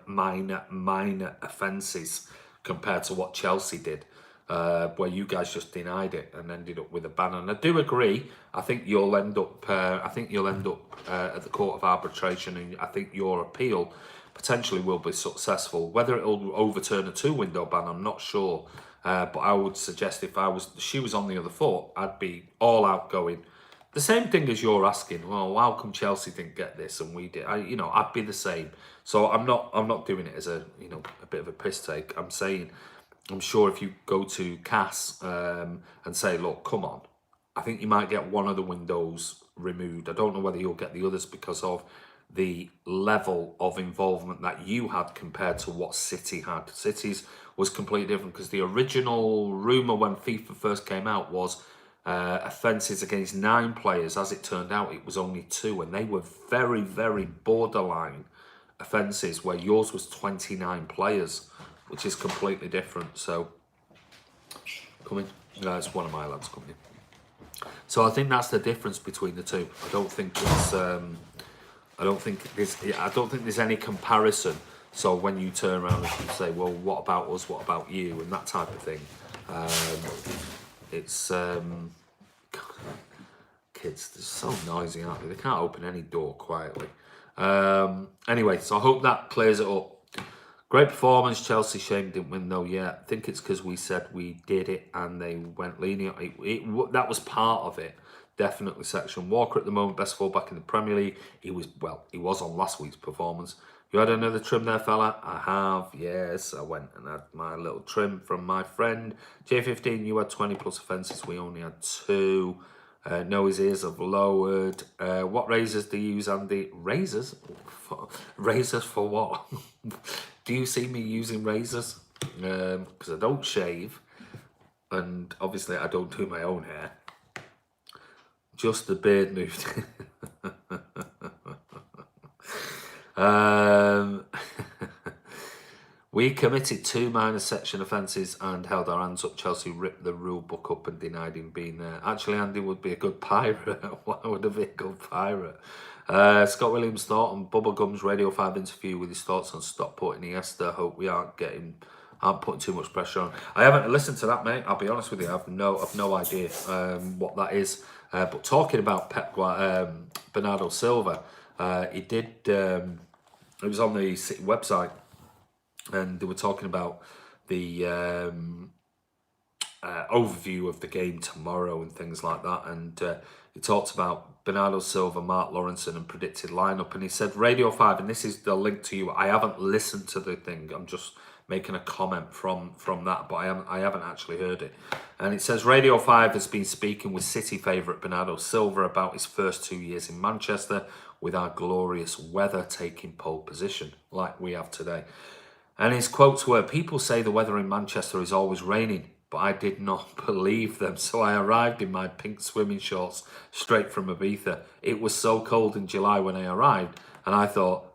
offences compared to what Chelsea did, where you guys just denied it and ended up with a ban. And I do agree. I think you'll end up. At the Court of Arbitration, and I think your appeal potentially will be successful. Whether it'll overturn a 2-window ban, I'm not sure. But I would suggest if she was on the other foot, I'd be all out going. The same thing as you're asking. Well, how come Chelsea didn't get this and we did? I'd be the same. So I'm not doing it as a bit of a piss take. I'm saying, I'm sure if you go to CAS and say, look, come on, I think you might get one of the windows removed. I don't know whether you'll get the others because of the level of involvement that you had compared to what City had. City's was completely different because the original rumour when FIFA first came out was offences against 9 players. As it turned out, it was only 2, and they were very, very borderline offences, where yours was 29 players, which is completely different. So, come in. No, it's one of my lads coming in. So I think that's the difference between the two. I don't think it's. I don't think there's any comparison. So when you turn around and say, "Well, what about us? What about you?" and that type of thing, it's kids. They're so noisy, aren't they? They can't open any door quietly. Anyway, so I hope that clears it up. Great performance. Chelsea, shame didn't win though. Yeah, I think it's because we said we did it and they went lenient. That was part of it. Definitely section. Walker at the moment, best fullback in the Premier League. He was on last week's performance. You had another trim there, fella? I have, yes. I went and had my little trim from my friend. J15, you had 20 plus offences. We only had 2. No, his ears have lowered. What razors do you use, Andy? Razors? Razors for what? Do you see me using razors? Because I don't shave. And obviously I don't do my own hair. Just the beard moved. We committed 2 minor section offences and held our hands up. Chelsea ripped the rule book up and denied him being there. Actually, Andy would be a good pirate. Why would he be a good pirate? Scott Williams thought on Bubblegum's Radio 5 interview with his thoughts on Stockport and Iniesta. Hope we aren't putting too much pressure on. I haven't listened to that, mate. I'll be honest with you. I've no idea what that is. But talking about Bernardo Silva, he did. It was on the City website, and they were talking about the overview of the game tomorrow and things like that. And he talked about Bernardo Silva, Mark Lawrenson, and predicted lineup. And he said Radio 5, and this is the link to you. I haven't listened to the thing. I'm just making a comment from that, but I haven't actually heard it. And it says Radio 5 has been speaking with City favourite Bernardo Silva about his first 2 years in Manchester, with our glorious weather taking pole position, like we have today. And his quotes were, "People say the weather in Manchester is always raining, but I did not believe them. So I arrived in my pink swimming shorts straight from Ibiza. It was so cold in July when I arrived, and I thought,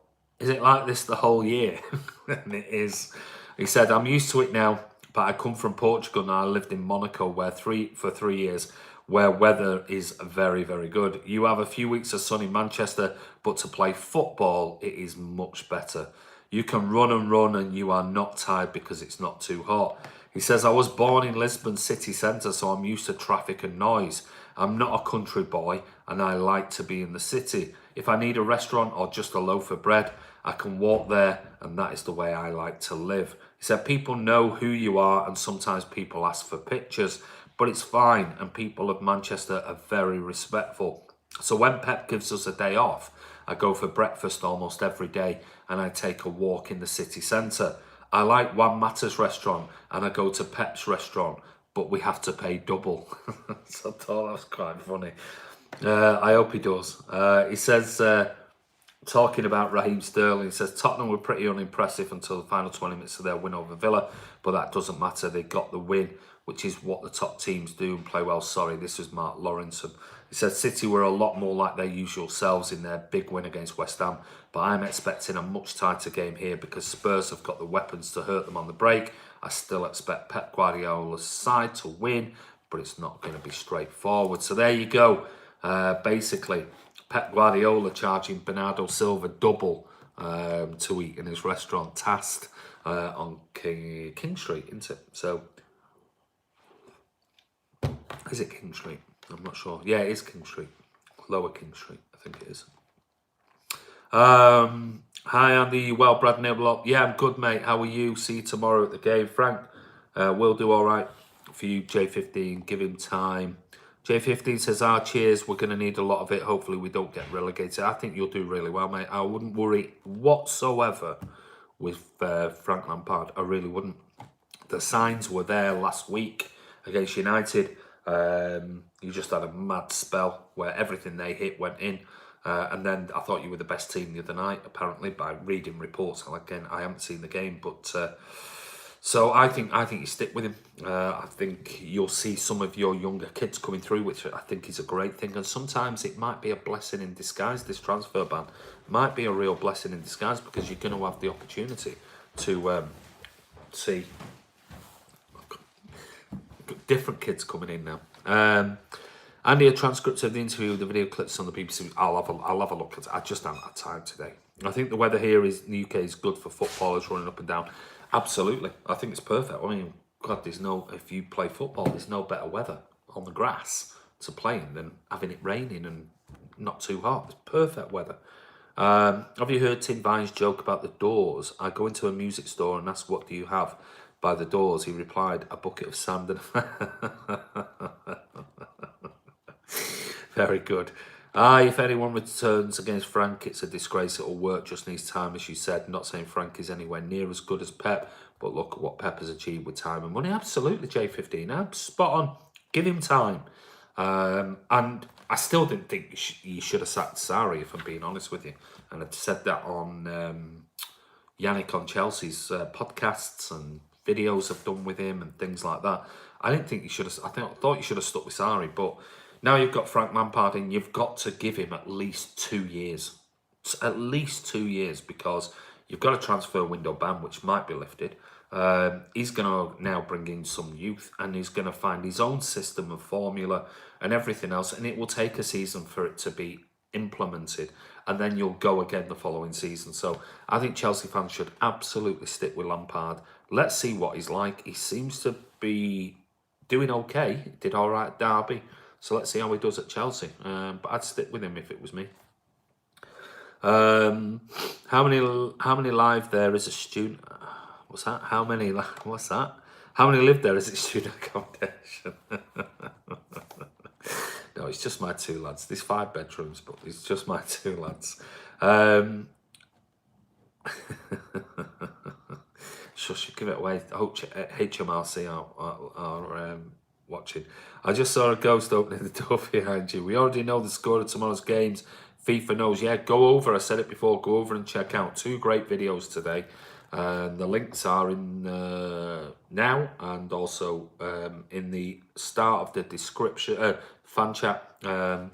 is it like this the whole year?" And it is. He said, "I'm used to it now, but I come from Portugal and I lived in Monaco for 3 years, where weather is very, very good. You have a few weeks of sun in Manchester, but to play football, it is much better. You can run and you are not tired because it's not too hot." He says, "I was born in Lisbon city centre, so I'm used to traffic and noise. I'm not a country boy and I like to be in the city. If I need a restaurant or just a loaf of bread, I can walk there, and that is the way I like to live." He said, "People know who you are and sometimes people ask for pictures, but it's fine, and people of Manchester are very respectful. So when Pep gives us a day off, I go for breakfast almost every day and I take a walk in the city centre. I like Juan Mata's restaurant and I go to Pep's restaurant, but we have to pay double." So I thought that was quite funny. I hope he does. He says, talking about Raheem Sterling, he says, "Tottenham were pretty unimpressive until the final 20 minutes of their win over Villa, but that doesn't matter. They got the win, which is what the top teams do and play well." Sorry, this was Mark Lawrenson. He said, "City were a lot more like their usual selves in their big win against West Ham, but I'm expecting a much tighter game here because Spurs have got the weapons to hurt them on the break. I still expect Pep Guardiola's side to win, but it's not going to be straightforward." So there you go. Basically, Pep Guardiola charging Bernardo Silva double to eat in his restaurant Tast on King Street, isn't it? So, is it King Street? I'm not sure. Yeah, it is King Street. Lower King Street, I think it is. Hi, Andy. Well, Brad Niblock. Yeah, I'm good, mate. How are you? See you tomorrow at the game. Frank, we'll do all right for you, J15. Give him time. J15 says, cheers. We're going to need a lot of it. Hopefully we don't get relegated. I think you'll do really well, mate. I wouldn't worry whatsoever with Frank Lampard. I really wouldn't. The signs were there last week against United. You just had a mad spell where everything they hit went in. And then I thought you were the best team the other night, apparently, by reading reports. And again, I haven't seen the game, but So I think you stick with him. I think you'll see some of your younger kids coming through, which I think is a great thing. And sometimes it might be a blessing in disguise. This transfer ban might be a real blessing in disguise, because you're going to have the opportunity to see different kids coming in now. Andy, a transcript of the interview with the video clips on the BBC. I'll have a look at it. I just haven't had time today. I think the weather here in the UK is good for footballers running up and down. Absolutely. I think it's perfect. I mean, God, if you play football, there's no better weather on the grass to play in than having it raining and not too hot. It's perfect weather. Have you heard Tim Vine's joke about the Doors? I go into a music store and ask, what do you have by the Doors? He replied, a bucket of sand and... Very good. If anyone returns against Frank, it's a disgrace. It'll work, just needs time, as you said. Not saying Frank is anywhere near as good as Pep, but look at what Pep has achieved with time and money. Absolutely, J15. I'm spot on. Give him time. And I still didn't think you should have sacked Sarri, if I'm being honest with you. And I've said that on Yannick on Chelsea's podcasts and videos I've done with him and things like that. I didn't think you should have. I thought you should have stuck with Sarri, but now you've got Frank Lampard in, you've got to give him at least 2 years. At least 2 years, because you've got a transfer window ban, which might be lifted. He's going to now bring in some youth, and he's going to find his own system and formula and everything else, and it will take a season for it to be implemented, and then you'll go again the following season. So I think Chelsea fans should absolutely stick with Lampard. Let's see what he's like. He seems to be doing okay. Did all right at Derby. So let's see how he does at Chelsea. But I'd stick with him if it was me. How many live there is a student? What's that? What's that? How many live there as it's student accommodation? No, it's just my 2 lads. There's 5 bedrooms, but it's just my 2 lads. Shush, give it away. I hope HMRC are watching. I just saw a ghost opening the door behind you. We already know the score of tomorrow's games. FIFA knows. Yeah, go over. I said it before. Go over and check out 2 great videos today. The links are in now, and also in the start of the description, fan chat. Go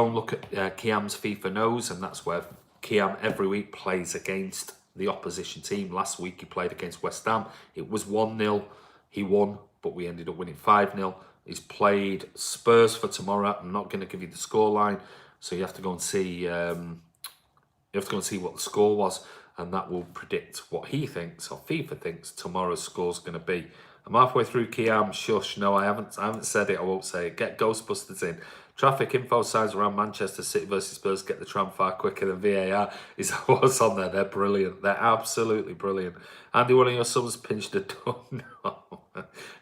and look at Kiam's FIFA Knows, and that's where Kiam every week plays against the opposition team. Last week he played against West Ham. It was 1-0. He won, but we ended up winning 5-0. He's played Spurs for tomorrow. I'm not going to give you the scoreline, so you have to go and see. You have to go and see what the score was, and that will predict what he thinks, or FIFA thinks, tomorrow's score's going to be. I'm halfway through Kiam. Shush. No, I haven't said it. I won't say it. Get Ghostbusters in. Traffic info signs around Manchester City versus Spurs get the tram far quicker than VAR. Is what's on there. They're brilliant. They're absolutely brilliant. Andy, one of your sons pinched the door. No.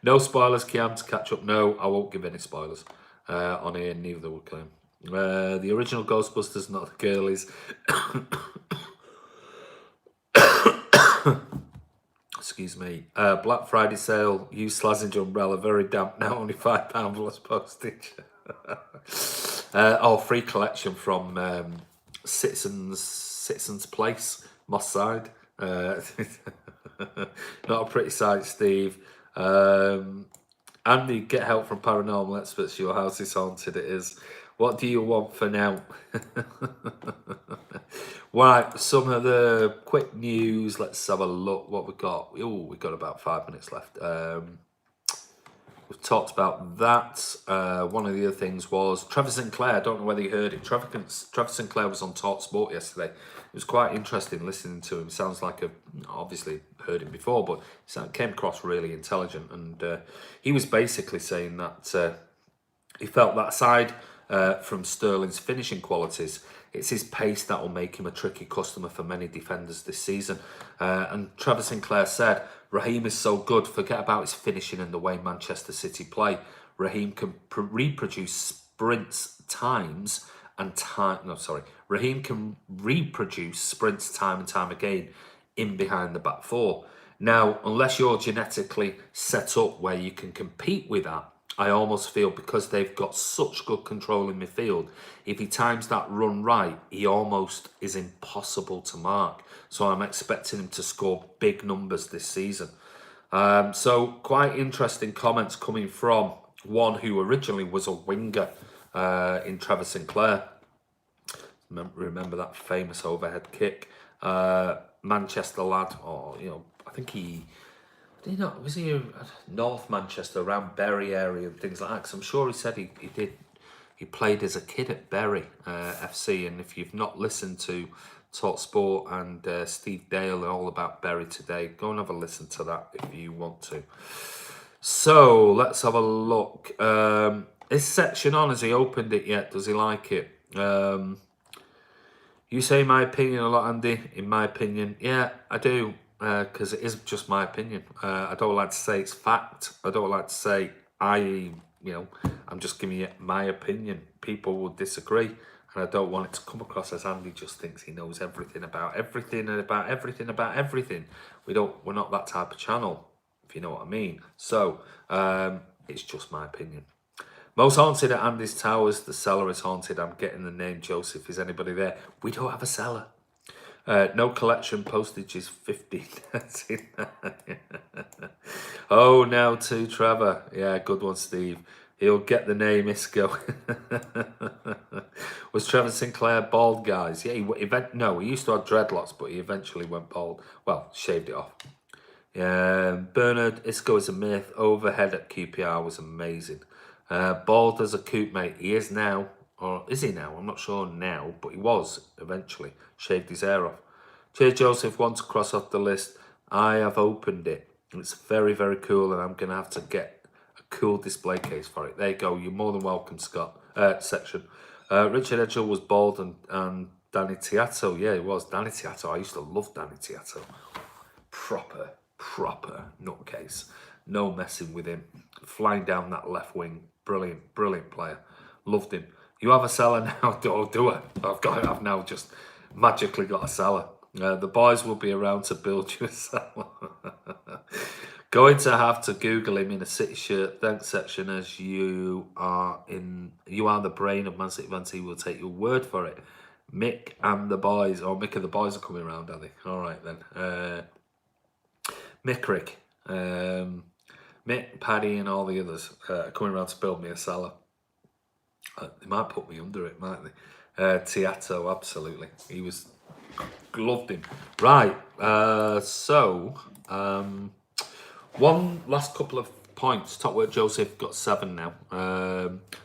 No spoilers, Kiam, to catch up. No, I won't give any spoilers on here. Neither will claim. The original Ghostbusters, not the girlies. Excuse me. Black Friday sale. Use Slazenger umbrella. Very damp now. Only £5 plus postage. Free collection from Citizens Place, Moss Side. Not a pretty sight, Steve. Andy, get help from paranormal experts. Your house is haunted. It is. What do you want for now? Right, some of the quick news. Let's have a look what we've got. Oh, we've got about 5 minutes left. We've talked about that. One of the other things was Trevor Sinclair. I don't know whether you heard it. Trevor Sinclair was on Talk Sport yesterday. It was quite interesting listening to him. Sounds like obviously heard him before, but he came across really intelligent. And he was basically saying that he felt that aside from Sterling's finishing qualities, it's his pace that will make him a tricky customer for many defenders this season. And Trevor Sinclair said, Raheem is so good, forget about his finishing and the way Manchester City play. Raheem can reproduce sprints times and time. No, sorry. Raheem can reproduce sprints time and time again in behind the back four. Now, unless you're genetically set up where you can compete with that, I almost feel because they've got such good control in midfield, if he times that run right, he almost is impossible to mark. So I'm expecting him to score big numbers this season. So quite interesting comments coming from one who originally was a winger in Trevor Sinclair. Remember that famous overhead kick? Manchester lad, or I think was he North Manchester, around Bury area and things like that? Because I'm sure he said he did. He played as a kid at Bury FC, and if you've not listened to Talk Sport and Steve Dale all about Bury today, go and have a listen to that if you want to. So let's have a look. Is section on? Has he opened it yet? Does he like it? You say my opinion a lot, Andy. In my opinion, yeah, I do, because it is just my opinion. I don't like to say it's fact. I don't like to say I'm just giving you my opinion. People will disagree, and I don't want it to come across as Andy just thinks he knows everything about everything and about everything about everything. We're not that type of channel, if you know what I mean. So it's just my opinion. Most haunted at Andy's Towers. The cellar is haunted. I'm getting the name Joseph. Is anybody there? We don't have a cellar. No collection. Postage is 15. Oh, now to Trevor. Yeah, good one, Steve. He'll get the name Isco. Was Trevor Sinclair bald, guys? Yeah, he used to have dreadlocks, but he eventually went bald. Well, shaved it off. Yeah, Bernard, Isco is a myth. Overhead at QPR was amazing. Bald as a coot, mate. He is now, or is he now? I'm not sure now, but he was eventually. Shaved his hair off. Cheers, Joseph. Want to cross off the list? I have opened it. It's very, very cool, and I'm going to have to get a cool display case for it. There you go. You're more than welcome, Scott. Section. Richard Edgell was bald, and Danny Tiato. Yeah, he was. Danny Tiato. I used to love Danny Tiato. Proper nutcase. No messing with him. Flying down that left wing. Brilliant player. Loved him. You have a cellar now? Do it. I've now just magically got a cellar. The boys will be around to build you a cellar. Going to have to Google him in a City shirt. Thanks, section, as you are the brain of Man City fans. He will take your word for it. Mick and the boys, or Mick and the boys are coming around, are they? All right then. Mick, Mick, Paddy, and all the others coming around to build me a cellar. They might put me under it, might they? Tiato, absolutely. Loved him. Right. One last couple of points. Top work, Joseph got 7 now.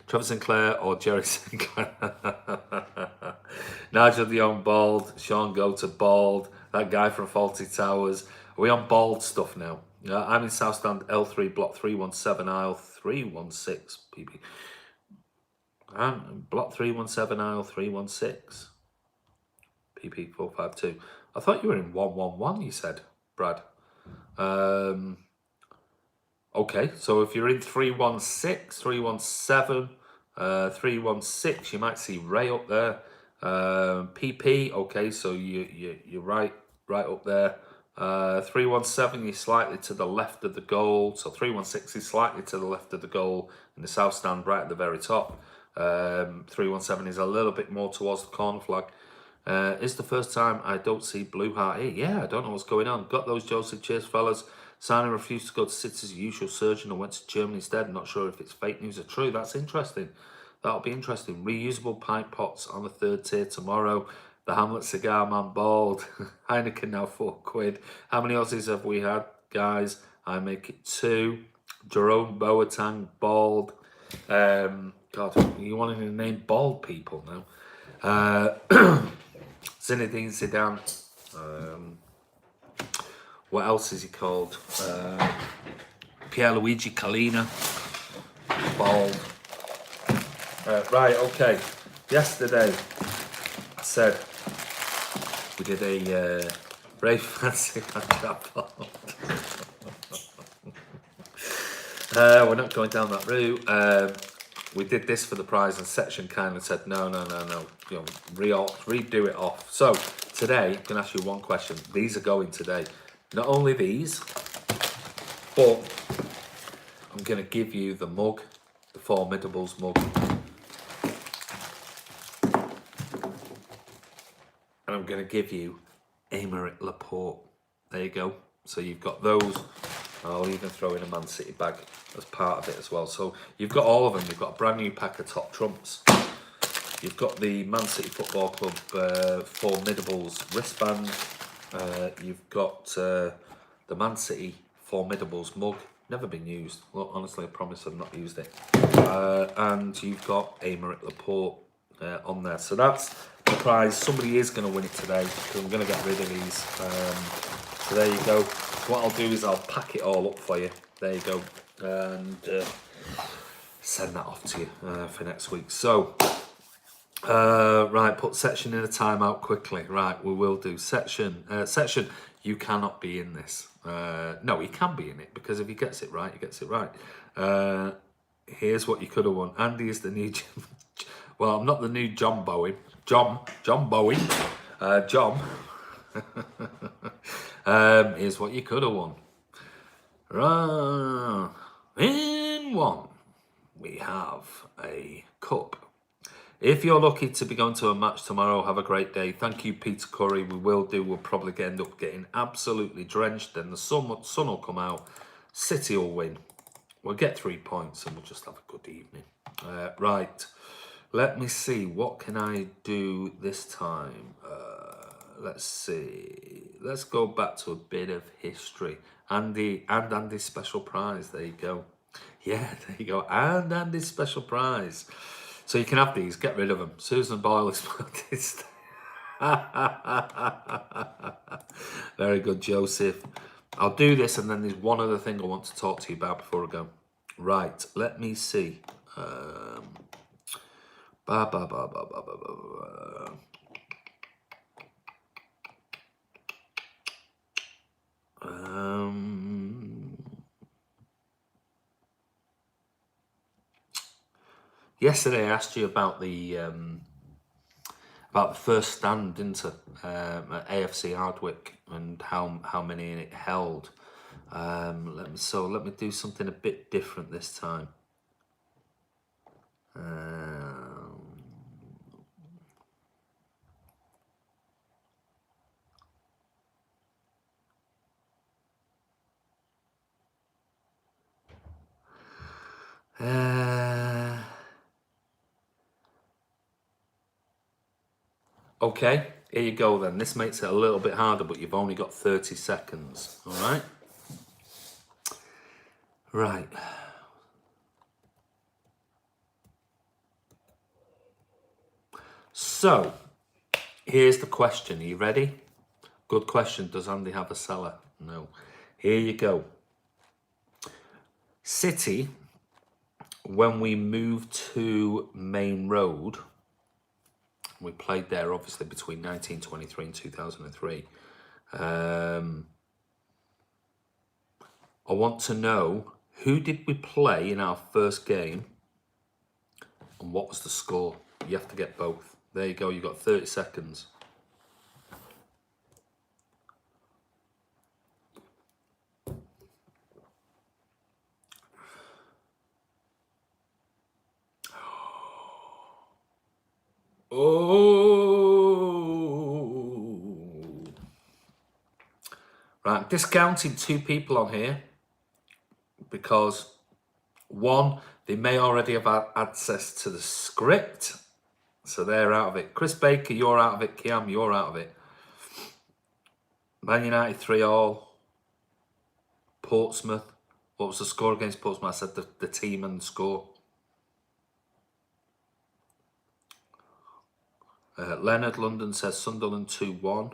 Trevor Sinclair or Jerry Sinclair? Nigel de Jong bald. Sean Goater bald. That guy from Faulty Towers. Are we on bald stuff now? I'm in South Stand L3 block 317 aisle 316 PB. Block 317 aisle 316 PP 452. I thought you were in 111. You said, Brad. Okay, so if you're in 316, 317, 316, you might see Ray up there. PP. Okay, so you're right up there. 317, you're slightly to the left of the goal. So 316 is slightly to the left of the goal in the South Stand, right at the very top. 317 is a little bit more towards the corner flag. It's the first time I don't see Blue Heart here. Yeah, I don't know what's going on. Got those, Joseph. Cheers, fellas. Sane refused to go to City's usual surgeon and went to Germany instead. Not sure if it's fake news or true. That's interesting. That'll be interesting. Reusable pint pots on the 3rd tier tomorrow. The Hamlet Cigar Man bald. Heineken now £4. How many Aussies have we had, guys? I make it 2. Jerome Boateng bald. God, you wanting to name bald people now? Zinedine Zidane. What else is he called? Pierluigi Collina. Bald. Right, okay. Yesterday, I said we did a very fancy match bald. We're not going down that route. We did this for the prize, and section kind of said no. You know, redo it off. So today, I'm gonna ask you one question. These are going today. Not only these, but I'm gonna give you the mug, the Formidables mug, and I'm gonna give you Aymeric Laporte. There you go. So you've got those. I'll even throw in a Man City bag as part of it as well. So you've got all of them. You've got a brand new pack of top trumps. You've got the Man City Football Club Formidables wristband. You've got the Man City Formidables mug. Never been used. Well, honestly, I promise I've not used it. And you've got Aymeric Laporte on there. So that's the prize. Somebody is going to win it today because I'm going to get rid of these. So there you go. So what I'll do is I'll pack it all up for you. There you go. And send that off to you for next week. So, right, put Section in a timeout quickly. Right, we will do. Section, you cannot be in this. No, he can be in it because if he gets it right, he gets it right. Here's what you could have won. Andy is the new... Well, I'm not the new John Bowen. John Bowen. John. Here's what you could have won. Right. In one, we have a cup. If you're lucky to be going to a match tomorrow, have a great day. Thank you, Peter Curry. We will do. We'll probably end up getting absolutely drenched. Then the sun will come out. City will win. We'll get 3 points and we'll just have a good evening. Right. Let me see. What can I do this time? Let's see. Let's go back to a bit of history. Andy's special prize. There you go. Yeah, there you go. And Andy's special prize. So you can have these. Get rid of them. Susan Boyle is very good, Joseph. I'll do this, and then there's one other thing I want to talk to you about before I go. Right. Let me see. Yesterday I asked you about the first stand, didn't I? At AFC Hardwick and how many it held. Let me do something a bit different this time. Okay, here you go then. This makes it a little bit harder, but you've only got 30 seconds. All right? Right. So, here's the question. Are you ready? Good question. Does Andy have a cellar? No. Here you go. City, when we moved to Main Road, we played there obviously between 1923 and 2003. I want to know, who did we play in our first game and what was the score? You have to get both. There you go. You've got 30 seconds. Oh. Right, I'm discounting 2 people on here because, one, they may already have had access to the script, so they're out of it. Chris Baker, you're out of it. Kiam, you're out of it. Man United 3-all. Portsmouth. What was the score against Portsmouth? I said the team and the score. Leonard London says Sunderland 2-1.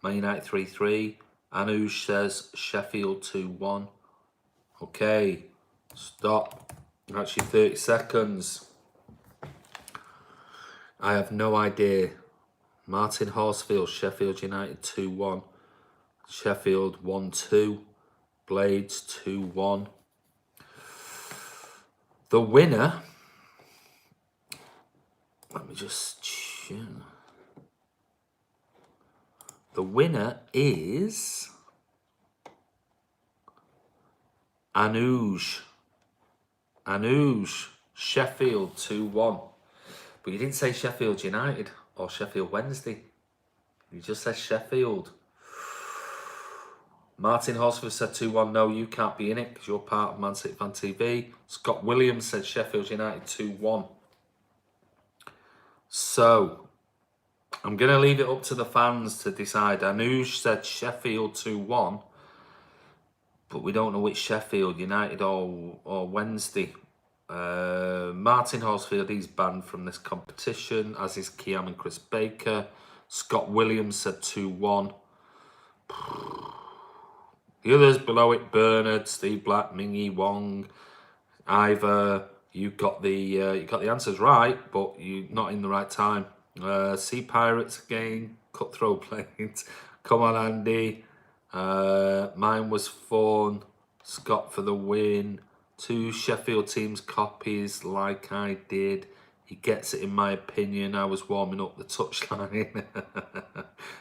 Man United 3-3. Anuj says Sheffield 2-1. Okay, stop. That's your 30 seconds. I have no idea. Martin Horsfield, Sheffield United 2-1. Sheffield 1-2. Blades 2-1. The winner... Let me just check. The winner is Anuj, Sheffield 2-1. But you didn't say Sheffield United or Sheffield Wednesday. You just said Sheffield. Martin Horsford said 2-1. No, you can't be in it because you're part of Man City Fan TV. Scott Williams said Sheffield United 2-1. So, I'm going to leave it up to the fans to decide. Anuj said Sheffield 2-1. But we don't know which Sheffield, United or Wednesday. Martin Horsfield, he's banned from this competition, as is Kiam and Chris Baker. Scott Williams said 2-1. The others below it, Bernard, Steve Black, Mingy Wong, Ivor. You got the answers right, but you're not in the right time. Sea Pirates again, Cutthroat Planes. Come on, Andy. Mine was fun. Scott for the win. 2 Sheffield teams copies like I did. He gets it in my opinion. I was warming up the touchline.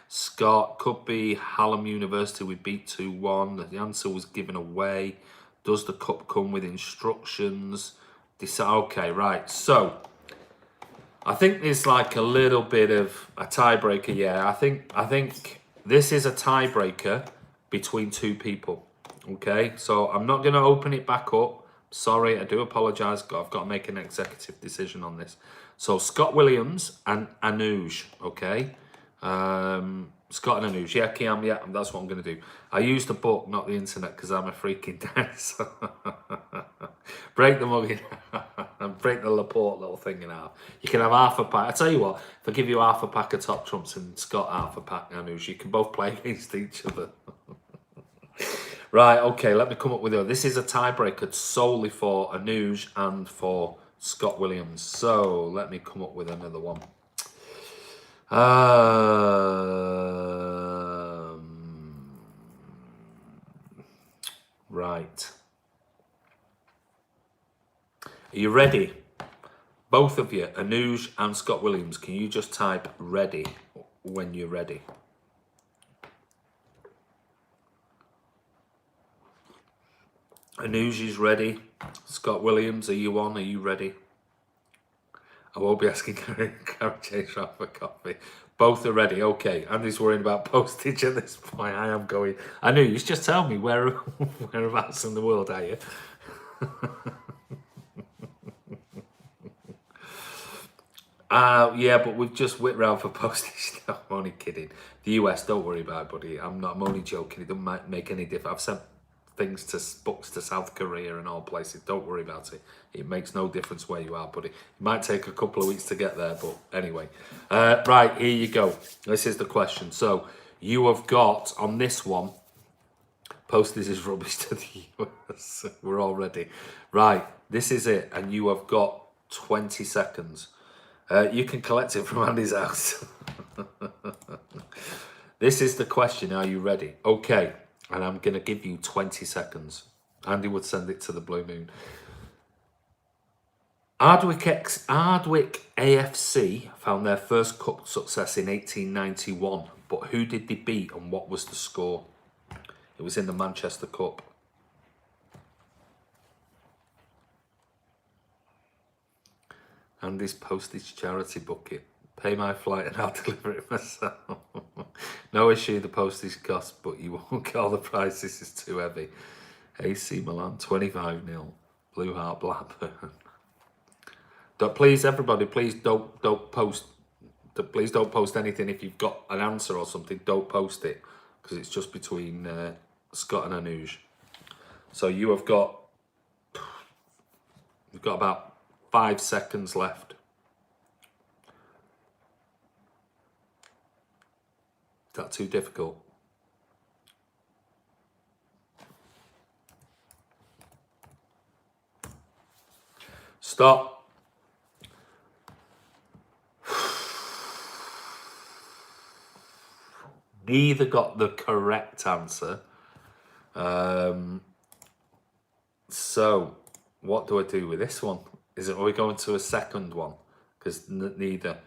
Scott, could be Hallam University we beat 2-1. The answer was given away. Does the cup come with instructions? Okay, right. So I think there's like a little bit of a tiebreaker. Yeah, I think this is a tiebreaker between 2 people. Okay, so I'm not going to open it back up. Sorry, I do apologise. I've got to make an executive decision on this. So Scott Williams and Anuj, okay? Scott and Anuj, yeah, Kiam, yeah, that's what I'm going to do. I use the book, not the internet, because I'm a freaking dinosaur. Break the mug in and break the Laporte little thing in half. You can have half a pack. I tell you what, if I give you half a pack of Top Trumps and Scott half a pack, Anuj, you can both play against each other. Right, okay, let me come up with it. This is a tiebreaker solely for Anuj and for Scott Williams. So let me come up with another one. Right. Are you ready? Both of you, Anuj and Scott Williams, can you just type ready when you're ready? Anuj is ready. Scott Williams, are you on? Are you ready? I won't be asking Karen Chase for coffee. Both are ready. Okay. Andy's worrying about postage at this point. I am going. I knew you just tell me whereabouts in the world are you? Yeah, but we've just whipped round for postage. No, I'm only kidding. The US, don't worry about it, buddy. I'm only joking. It doesn't make any difference. I've sent books to South Korea and all places. Don't worry about it. It makes no difference where you are, buddy. It might take a couple of weeks to get there, but anyway. Right, here you go. This is the question. So you have got on this one, postage is rubbish to the US. We're all ready. Right, this is it, and you have got 20 seconds. You can collect it from Andy's house. This is the question. Are you ready? Okay. And I'm going to give you 20 seconds. Andy would send it to the Blue Moon. Ardwick AFC found their first cup success in 1891. But who did they beat and what was the score? It was in the Manchester Cup. Andy's postage charity bucket. Pay my flight and I'll deliver it myself. No issue, the postage cost, but you won't get all the price. This is too heavy. AC Milan, 25-0. Blue Heart Blackburn. Please, everybody, please don't post. Please don't post anything. If you've got an answer or something, don't post it. Because it's just between Scott and Anuj. So you've got about 5 seconds left. Is that too difficult? Stop. Neither got the correct answer. So, what do I do with this one? Are we going to a second one? Because neither.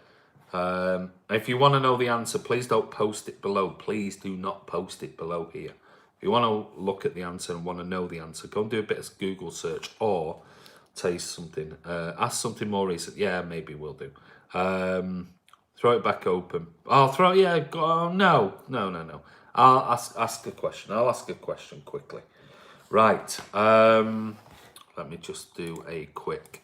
If you want to know the answer, please don't post it below. Please do not post it below here. If you want to look at the answer and want to know the answer, go and do a bit of Google search or tell you something. Ask something more recent. Yeah, maybe we'll do. Throw it back open. I'll throw. Yeah. Go, no. I'll ask a question. I'll ask a question quickly. Right. Let me just do a quick.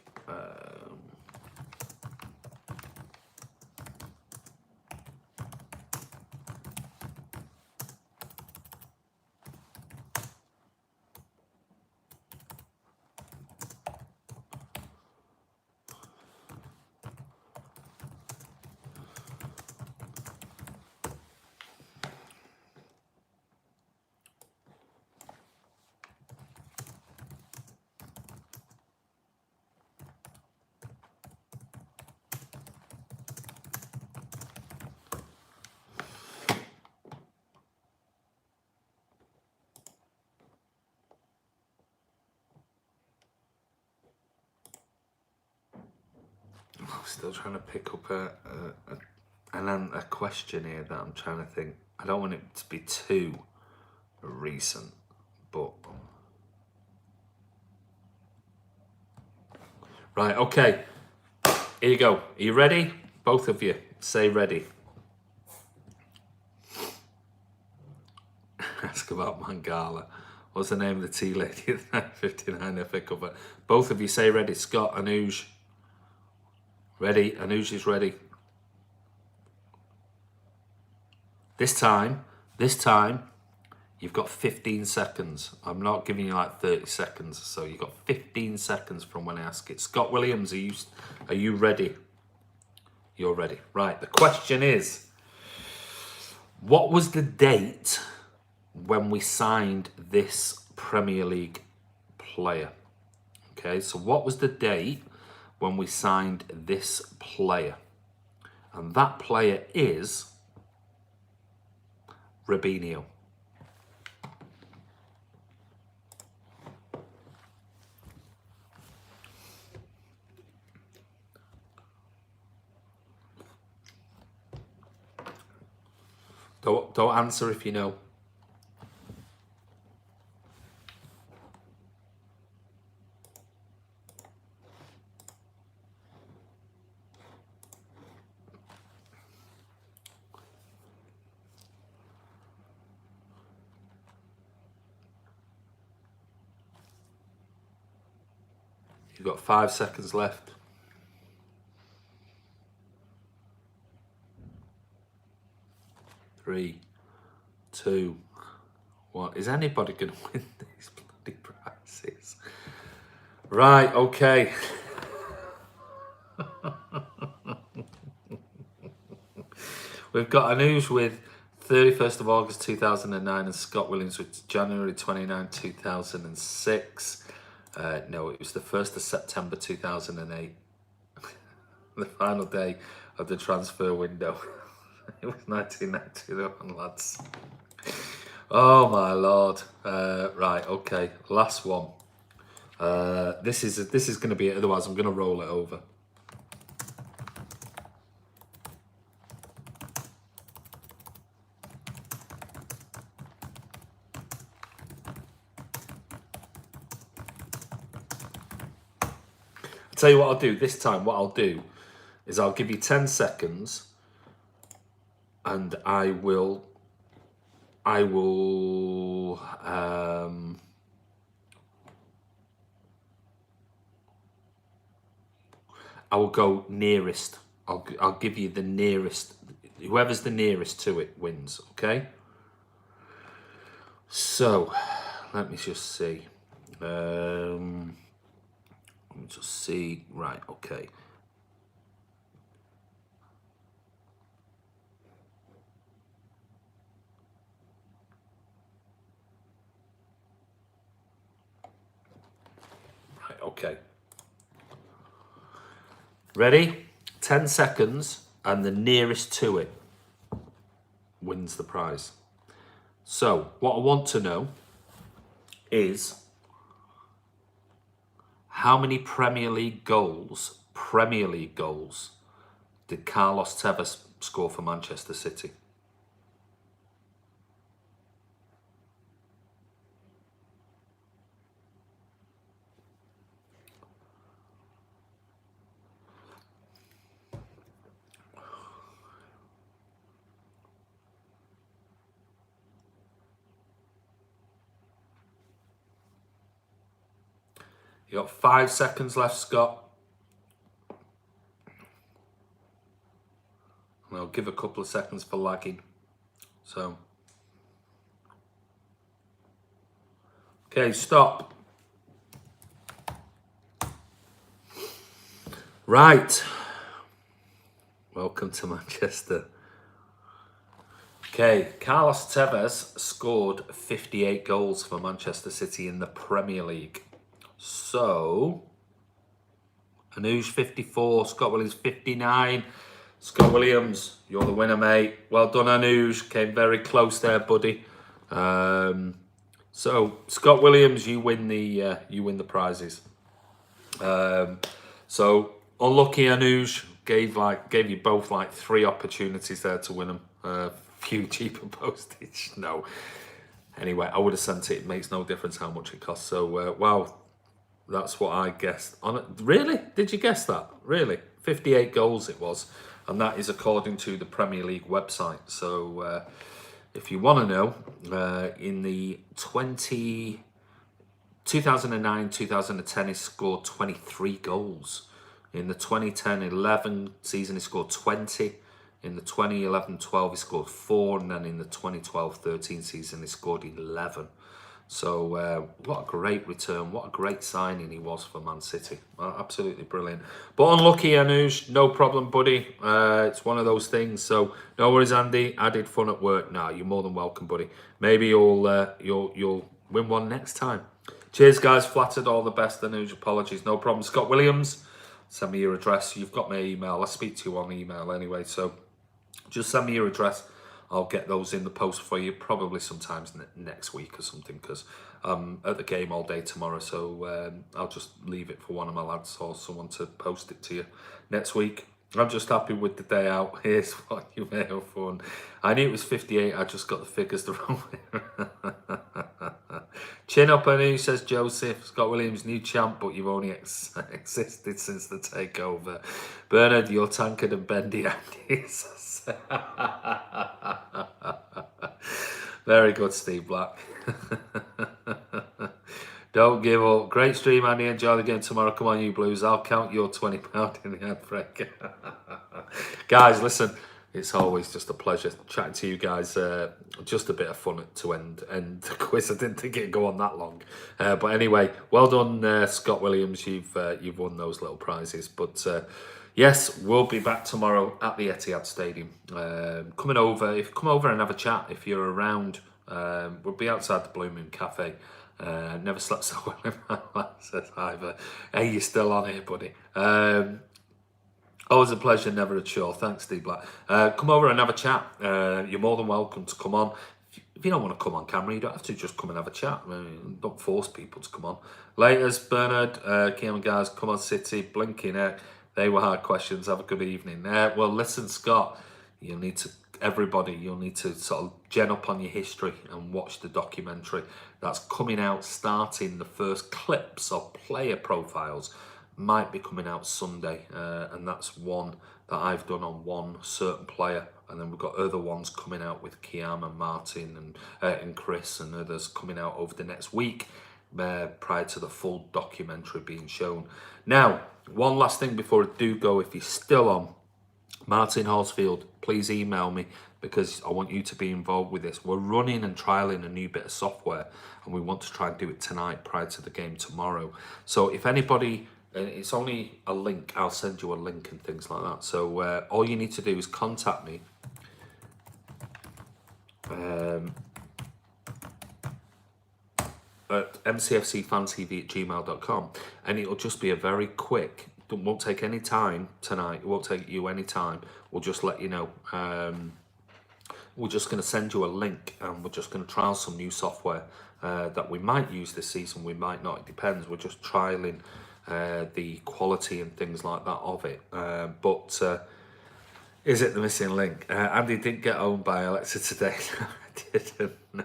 Still trying to pick up a question here that I'm trying to think. I don't want it to be too recent, but right. Okay, here you go. Are you ready? Both of you, say ready. Ask about Mangala. What's the name of the tea lady at 59 FA cover? Both of you say ready. Scott, Anuj. Ready? Anuj is ready. This time, you've got 15 seconds. I'm not giving you like 30 seconds. So you've got 15 seconds from when I ask it. Scott Williams, are you ready? You're ready. Right, the question is, what was the date when we signed this Premier League player? Okay, so what was the date when we signed this player? And that player is Robinho. Don't answer if you know. You've got 5 seconds left. 3, 2, 1. Is anybody going to win these bloody prizes? Right, okay. We've got Anuj with 31st of August 2009 and Scott Williams with January 29, 2006. No, it was the 1st of September 2008. The final day of the transfer window. It was 1991, lads. Oh my lord. Right, okay. Last one. This is going to be it. Otherwise, I'm going to roll it over. I'll tell you what I'll do this time. What I'll do is I'll give you 10 seconds, and I will go nearest. I'll give you the nearest. Whoever's the nearest to it wins. Okay. So let me just see. Let me just see. Right. Okay. Right. Okay. Ready? 10 seconds, and the nearest to it wins the prize. So, what I want to know is how many Premier League goals did Carlos Tevez score for Manchester City? You got 5 seconds left, Scott. And I'll give a couple of seconds for lagging. So, okay, stop. Right. Welcome to Manchester. Okay, Carlos Tevez scored 58 goals for Manchester City in the Premier League. So, Anuj 54, Scott Williams 59. Scott Williams, you're the winner, mate. Well done, Anuj. Came very close there, buddy. So, Scott Williams, you win the prizes. So unlucky, Anuj. Gave you both like 3 opportunities there to win them. Few cheaper postage. No. Anyway, I would have sent it. It makes no difference how much it costs. So wow, that's what I guessed. On it. Really? Did you guess that? Really? 58 goals it was, and that is according to the Premier League website. So if you want to know, in the 2009-2010, he scored 23 goals. In the 2010-11 season, he scored 20. In the 2011-12, he scored 4. And then in the 2012-13 season, he scored 11. So what a great return. What a great signing he was for Man City. Absolutely brilliant. But unlucky, Anuj. No problem, buddy. It's one of those things. So no worries, Andy. Added fun at work. No, you're more than welcome, buddy. Maybe you'll win one next time. Cheers, guys. Flattered. All the best, Anuj. Apologies. No problem. Scott Williams, send me your address. You've got my email. I'll speak to you on email anyway. So just send me your address. I'll get those in the post for you probably sometimes next week or something, because I'm at the game all day tomorrow. So I'll just leave it for one of my lads or someone to post it to you next week. I'm just happy with the day out. Here's what you may have fun. I knew it was 58. I just got the figures the wrong way. Chin up, I knew, says Joseph. Scott Williams, new champ, but you've only existed since the takeover. Bernard, you're tankard and bendy, Andy. Very good, Steve Black. Don't give up. Great stream, Andy. Enjoy the game tomorrow. Come on, you Blues. I'll count your £20 in the ad break. Guys, listen, it's always just a pleasure chatting to you guys. Just a bit of fun to end the quiz. I didn't think it'd go on that long. But anyway, well done, Scott Williams. You've won those little prizes. But yes, we'll be back tomorrow at the Etihad Stadium. Come over and have a chat if you're around. We'll be outside the Blue Moon Cafe. Never slept so well in my life, says Ivor. Hey, you're still on here, buddy. Always a pleasure, never a chore. Thanks, Steve Black. Come over and have a chat. You're more than welcome to come on. If you don't want to come on camera, you don't have to just come and have a chat. I mean, don't force people to come on. Laters, Bernard, Kim guys, come on, City, blinking heck. They were hard questions. Have a good evening. Well, listen, Scott, you'll need to sort of gen up on your history and watch the documentary that's coming out, starting the first clips of player profiles might be coming out Sunday, and that's one that I've done on one certain player, and then we've got other ones coming out with Kiam and Martin and Chris and others coming out over the next week prior to the full documentary being shown. Now, one last thing before I do go, if you're still on, Martin Horsfield, please email me, because I want you to be involved with this. We're running and trialing a new bit of software, and we want to try and do it tonight prior to the game tomorrow. So if anybody, it's only a link, I'll send you a link and things like that. So all you need to do is contact me at mcfcfantv@gmail.com, and it'll just be a very quick, it won't take any time tonight, it won't take you any time, we'll just let you know. We're just going to send you a link, and we're just going to trial some new software that we might use this season, we might not, it depends. We're just trialing the quality and things like that of it. But is it the missing link? Andy didn't get owned by Alexa today. No, I didn't. No.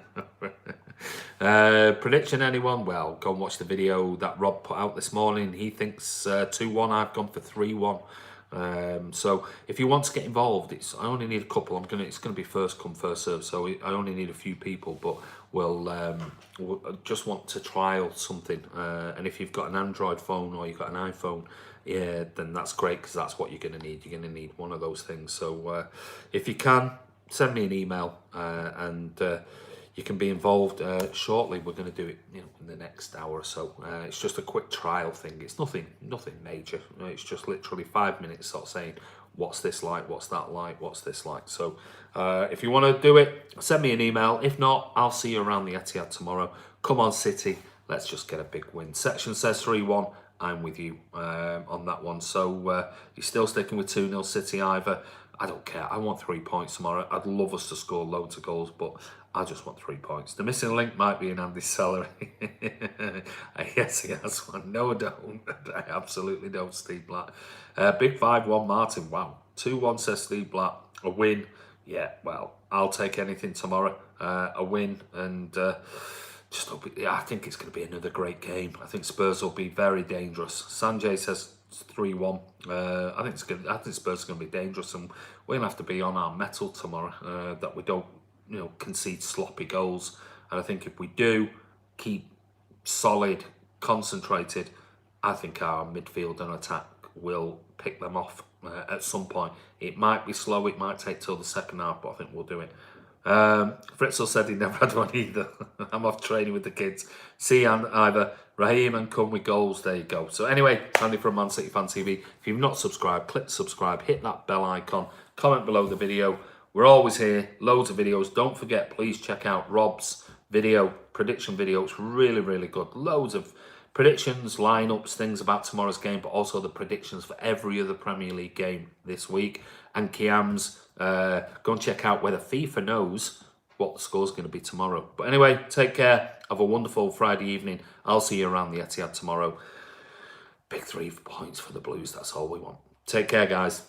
Prediction, anyone? Well, go and watch the video that Rob put out this morning. He thinks 2-1. I've gone for 3-1. So if you want to get involved, I only need a couple. It's gonna be first come first serve. So I only need a few people, but we'll just want to trial something. And if you've got an Android phone or you've got an iPhone, yeah, then that's great, because that's what you're gonna need. You're gonna need one of those things. So if you can, send me an email, and you can be involved shortly. We're going to do it, in the next hour or so. It's just a quick trial thing. It's nothing major. It's just literally 5 minutes, sort of saying, what's this like? What's that like? What's this like? So if you want to do it, send me an email. If not, I'll see you around the Etihad tomorrow. Come on, City. Let's just get a big win. Section says 3-1. I'm with you on that one. So you're still sticking with 2-0 City either. I don't care. I want 3 points tomorrow. I'd love us to score loads of goals, but I just want 3 points. The missing link might be in Andy's salary. Yes, he has one. No, I don't. I absolutely don't, Steve Blatt. Big 5-1 Martin. Wow. 2-1 says Steve Blatt. A win. Yeah, well, I'll take anything tomorrow. A win, and just hope I think it's going to be another great game. I think Spurs will be very dangerous. Sanjay says 3-1. I think Spurs are going to be dangerous, and we're going to have to be on our mettle tomorrow, that we don't, concede sloppy goals. And I think if we do keep solid, concentrated, I think our midfield and attack will pick them off at some point. It might be slow. It might take till the second half, but I think we'll do it. Fritzl said he never had one either. I'm off training with the kids. See either Raheem and come with goals. There you go. So anyway, Andy from Man City Fan TV. If you've not subscribed, click subscribe, hit that bell icon, comment below the video. We're always here, loads of videos. Don't forget, please check out Rob's prediction video. It's really, really good. Loads of predictions, lineups, things about tomorrow's game, but also the predictions for every other Premier League game this week. And Kiam's, go and check out whether FIFA knows what the score's going to be tomorrow. But anyway, take care. Have a wonderful Friday evening. I'll see you around the Etihad tomorrow. Big 3 points for the Blues. That's all we want. Take care, guys.